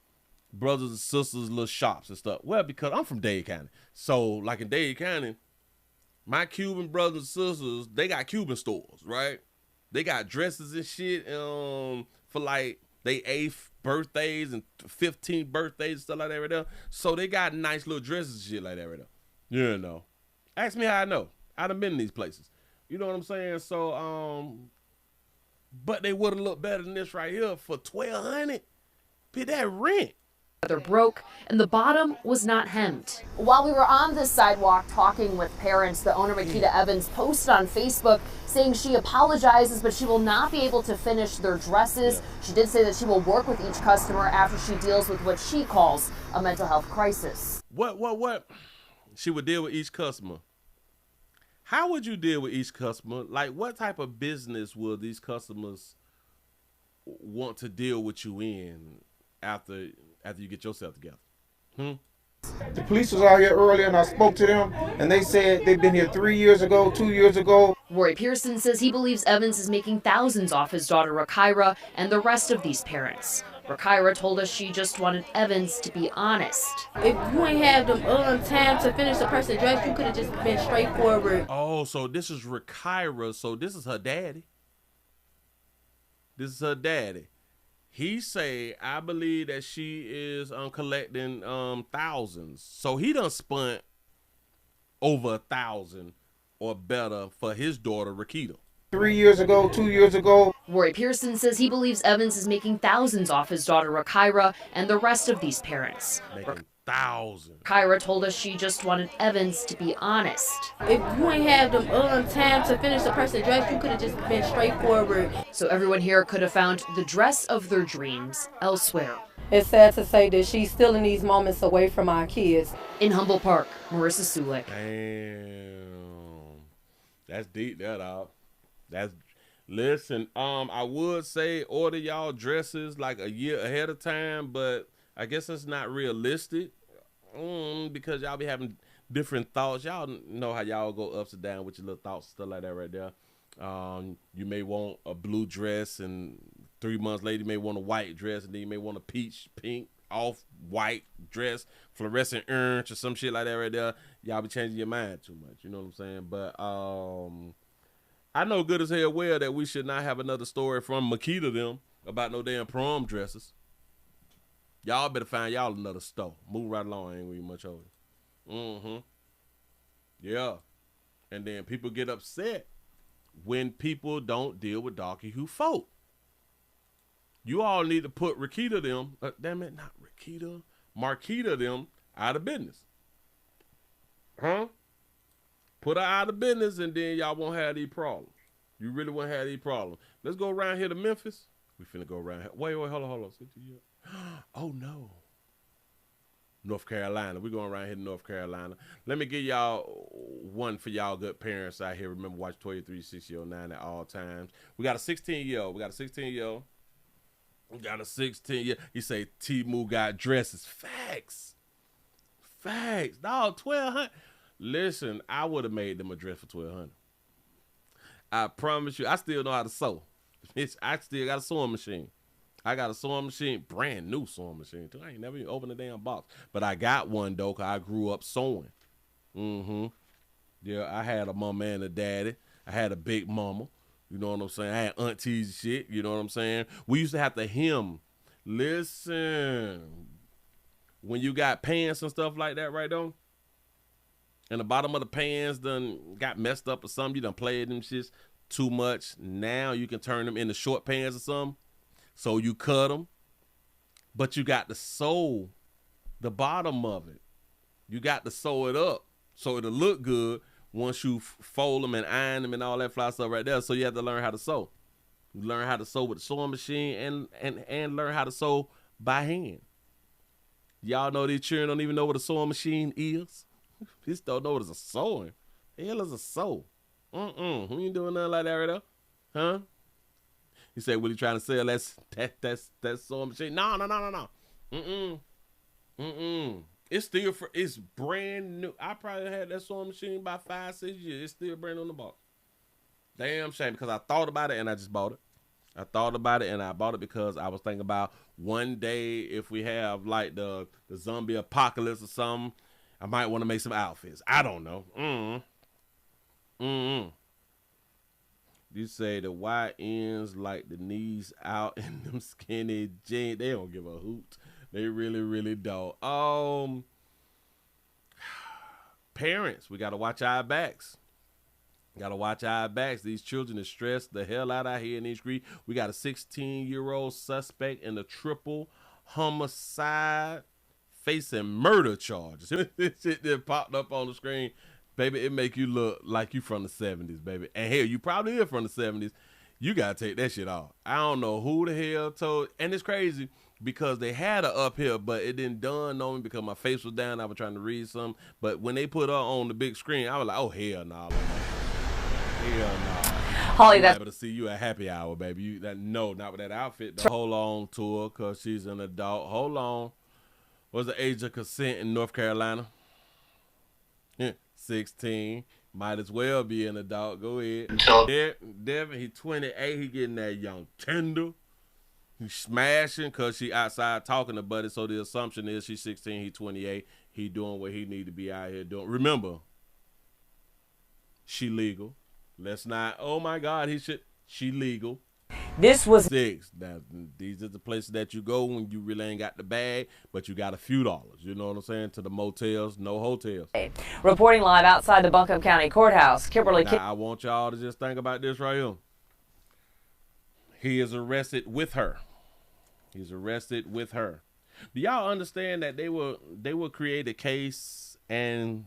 brothers and sisters little shops and stuff? Well, because I'm from Dade County. So like in Dade County, my Cuban brothers and sisters, they got Cuban stores, right? They got dresses and shit for like they 8th birthdays and 15th birthdays and stuff like that right there. So they got nice little dresses and shit like that right there. You know. Ask me how I know. I done been in these places. You know what I'm saying? So, but they would have looked better than this right here for $1,200. Pay that rent. They're broke, and the bottom was not hemmed. While we were on this sidewalk talking with parents, the owner, Makita Evans, posted on Facebook saying she apologizes, but she will not be able to finish their dresses. Yeah. She did say that she will work with each customer after she deals with what she calls a mental health crisis. What? She would deal with each customer. How would you deal with each customer? Like, what type of business will these customers want to deal with you in after you get yourself together? The police was out here earlier and I spoke to them and they said they've been here 3 years ago, 2 years ago. Roy Pearson says he believes Evans is making thousands off his daughter Rakira and the rest of these parents. Rakira told us she just wanted Evans to be honest. If you ain't have them time to finish the person's dress, you could have just been straightforward. Oh, so this is Rakira. So this is her daddy. This is her daddy. He say, I believe that she is collecting thousands. So he done spent over 1,000 or better for his daughter, Rakita. 3 years ago, 2 years ago. Roy Pearson says he believes Evans is making thousands off his daughter Rakira and the rest of these parents. Making thousands. Rakira told us she just wanted Evans to be honest. If you ain't have them time to finish the person's dress, you could have just been straightforward. So everyone here could have found the dress of their dreams elsewhere. It's sad to say that she's still in these moments away from our kids. In Humboldt Park, Marissa Sulik. Damn. That's deep, that out. Listen, I would say order y'all dresses like a year ahead of time, but I guess that's not realistic because y'all be having different thoughts. Y'all know how y'all go ups and down with your little thoughts and stuff like that right there. You may want a blue dress and 3 months later you may want a white dress and then you may want a peach, pink, off-white dress, fluorescent orange or some shit like that right there. Y'all be changing your mind too much. You know what I'm saying? But I know good as hell well that we should not have another story from Makita them about no damn prom dresses. Y'all better find y'all another store. Move right along. I ain't really much older. Yeah. And then people get upset when people don't deal with darky who folk. You all need to put Rakita them, damn it, not Rakita, Marquita them out of business. Put her out of business and then y'all won't have these problems. You really won't have these problems. Let's go around here to Memphis. We finna go around here. Wait, hold on. Oh, no. North Carolina. We're going around here to North Carolina. Let me give y'all one for y'all good parents out here. Remember, watch 236009 at all times. We got a 16-year-old. We got a 16-year-old. You say T-Moo got dresses. Facts. Dog, $1,200. Listen, I would have made them a dress for $1,200. I promise you, I still know how to sew. I still got a sewing machine. I got a sewing machine, brand new sewing machine too. I ain't never even opened a damn box. But I got one though, cause I grew up sewing. Yeah, I had a mama and a daddy. I had a big mama. You know what I'm saying? I had aunties and shit. You know what I'm saying? We used to have to hem. Listen, when you got pants and stuff like that, right though, and the bottom of the pants done got messed up or something, you done played them shits too much. Now you can turn them into short pants or something. So you cut them, but you got to sew the bottom of it. You got to sew it up so it'll look good once you fold them and iron them and all that fly stuff right there. So you have to learn how to sew. You learn how to sew with the sewing machine and learn how to sew by hand. Y'all know these children don't even know what a sewing machine is. They don't know what is a sewing. The hell is a sew? We ain't doing nothing like that right there. Huh? You say, Willie trying to sell that sewing machine? No. It's still it's brand new. I probably had that sewing machine about 5-6 years. It's still brand new on the box. Damn shame, because I thought about it and I just bought it. I thought about it and I bought it because I was thinking about one day if we have like the zombie apocalypse or something, I might want to make some outfits. I don't know. You say the Y ends like the knees out and them skinny jeans. They don't give a hoot. They really, really don't. Parents, we got to watch our backs. Gotta watch our backs. These children are stressed the hell out here in these streets. We got a 16-year-old suspect in a triple homicide facing murder charges. This shit that popped up on the screen. Baby, it make you look like you from the 70s, baby. And hell, you probably is from the 70s. You gotta take that shit off. I don't know who the hell told. And it's crazy because they had her up here, but it didn't dawn on me because my face was down. I was trying to read something. But when they put her on the big screen, I was like, oh, hell no. Hell no. Holly, I'm that's able to see you at happy hour, baby. No, not with that outfit. Hold on to her because she's an adult. Hold on. What's the age of consent in North Carolina? 16. Might as well be an adult. Go ahead. Devin, he 28. He getting that young tender. He's smashing because she outside talking to Buddy. So the assumption is she's 16. He 28. He doing what he need to be out here doing. Remember, she legal. Let's not, oh my God, she legal. This was 6. Now, these are the places that you go when you really ain't got the bag, but you got a few dollars. You know what I'm saying? To the motels, no hotels. reporting live outside the Buncombe County Courthouse. Kimberly. Now, I want y'all to just think about this right here. He is arrested with her. He's arrested with her. Do y'all understand that they will create a case and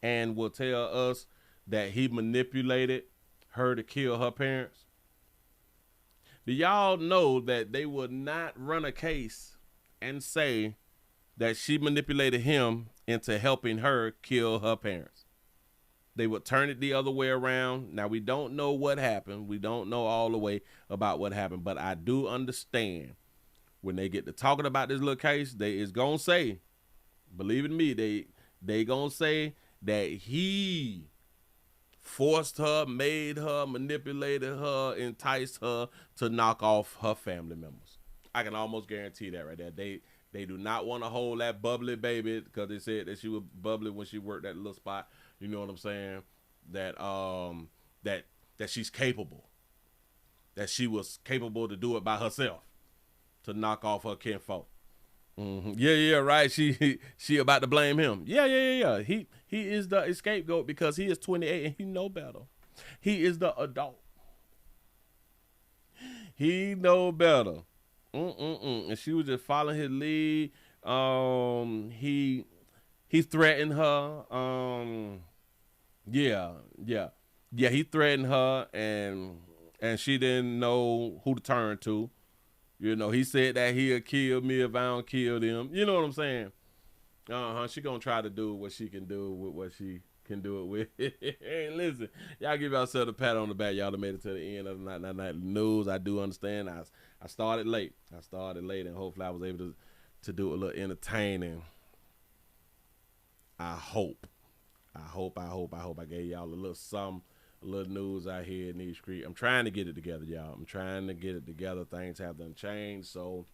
will tell us that he manipulated her to kill her parents? Do y'all know that they would not run a case and say that she manipulated him into helping her kill her parents? They would turn it the other way around. Now, we don't know what happened. We don't know all the way about what happened, but I do understand when they get to talking about this little case, they is going to say, believe in me, they going to say that he forced her, made her, manipulated her, enticed her to knock off her family members. I can almost guarantee that right there. They do not want to hold that bubbly baby because they said that she was bubbly when she worked that little spot. You know what I'm saying? That that she's capable. That she was capable to do it by herself to knock off her kinfolk. Yeah, right. She about to blame him. Yeah. He is the scapegoat because he is 28 and he know better. He is the adult. He know better. And she was just following his lead. He threatened her. Yeah. He threatened her, and she didn't know who to turn to. You know, he said that he'll kill me if I don't kill them. You know what I'm saying? She gonna try to do what she can do with what she can do it with. Hey, listen, y'all give yourself a pat on the back. Y'all have made it to the end of the night news. I do understand. I started late. And hopefully I was able to do a little entertaining. I hope I gave y'all a little something. A little news out here in these streets. I'm trying to get it together, y'all. Things have done changed, so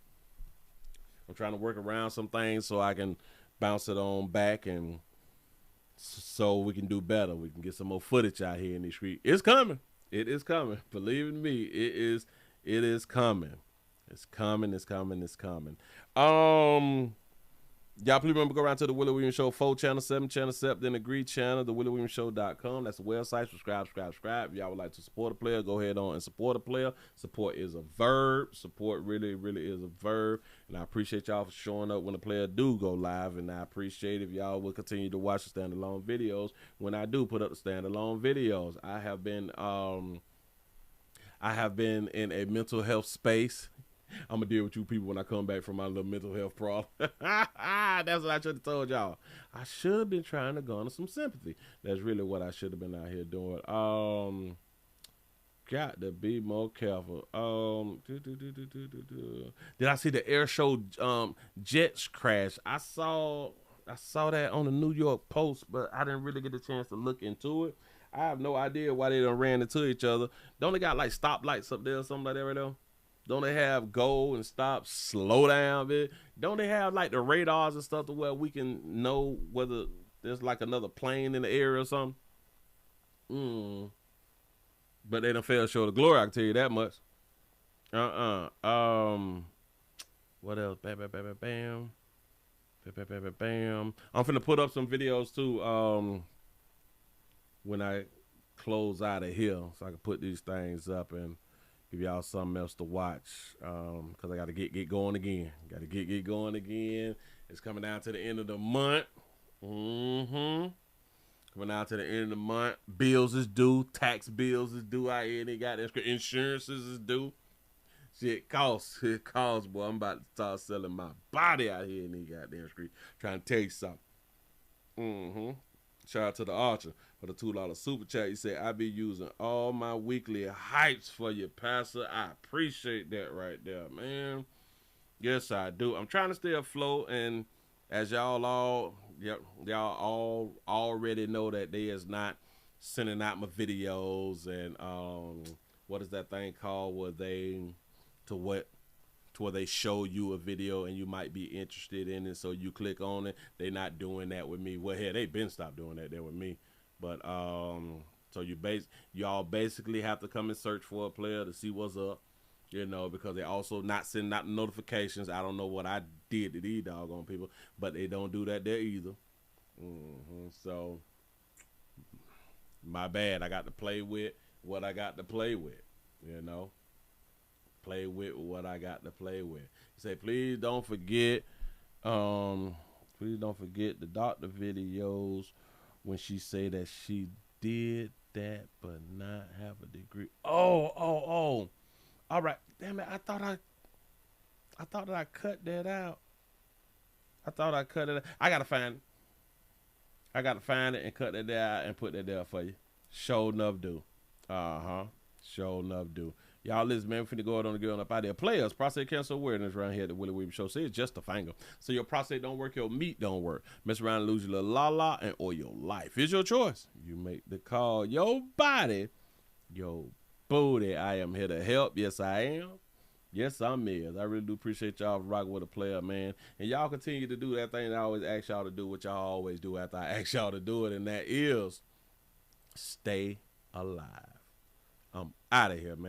I'm trying to work around some things so I can bounce it on back, and so we can do better. We can get some more footage out here in these streets. It's coming. It is coming. Believe in me, it is coming. It's coming. Y'all please remember, go around to the Willie Williams Show 4 channel, 7 channel, then the Agree channel, the WillieWilliamsShow.com. That's the website. Subscribe. If y'all would like to support a player, go ahead on and support a player. Support is a verb. Support really is a verb. And I appreciate y'all for showing up when a player do go live. And I appreciate if y'all will continue to watch the standalone videos when I do put up the standalone videos. I have been in a mental health space. I'm gonna deal with you people when I come back from my little mental health problem. That's what I should have told y'all. I should have been trying to garner some sympathy. That's really what I should have been out here doing. Got to be more careful. Did I see the air show jets crash? I saw that on the New York Post, but I didn't really get a chance to look into it. I have no idea why they done ran into each other. Don't they got like stoplights up there or something like that right now? Don't they have go and stop, slow down, bitch? Don't they have like the radars and stuff to where we can know whether there's like another plane in the air or something? But they done failed to show the glory, I can tell you that much. What else? Bam. I'm finna put up some videos too when I close out of here, so I can put these things up and give y'all something else to watch, because I got to get going again. Get going again. It's coming down to the end of the month. Coming down to the end of the month. Bills is due. Tax bills is due out here. They got insurances is due. Shit costs. It costs, boy. I'm about to start selling my body out here in these goddamn street. Trying to tell you something. Shout out to the Archer for the $2 super chat. He said, I be using all my weekly hypes for you, Pastor. I appreciate that right there, man. Yes, I do. I'm trying to stay afloat, and as y'all all already know that they is not sending out my videos and what is that thing called where they where they show you a video and you might be interested in it, so you click on it. They not doing that with me. Well, hell, they been stopped doing that there with me. But so y'all basically have to come and search for a player to see what's up, you know, because they also not sending out notifications. I don't know what I did to these doggone people, but they don't do that there either. So my bad. I got to play with what I got to play with, you know. Play with what I got to play with. He said, please don't forget the doctor videos when she say that she did that but not have a degree. Oh. All right. Damn it. I thought I cut that out. I cut it out. I gotta find it and cut that out and put that there for you. Sure enough do. Sure enough do. Y'all listen, man, we finna go out on the girl up out there. Players, prostate cancer awareness around here at the Willie Williams Show. Say it's just a finger. So your prostate don't work, your meat don't work. Mess around and lose your little la-la or your life. It's your choice. You make the call. Your body, your booty. I am here to help. Yes, I am. Yes, I'm is. I really do appreciate y'all rocking with a player, man. And y'all continue to do that thing that I always ask y'all to do, what y'all always do after I ask y'all to do it, and that is stay alive. I'm out of here, man.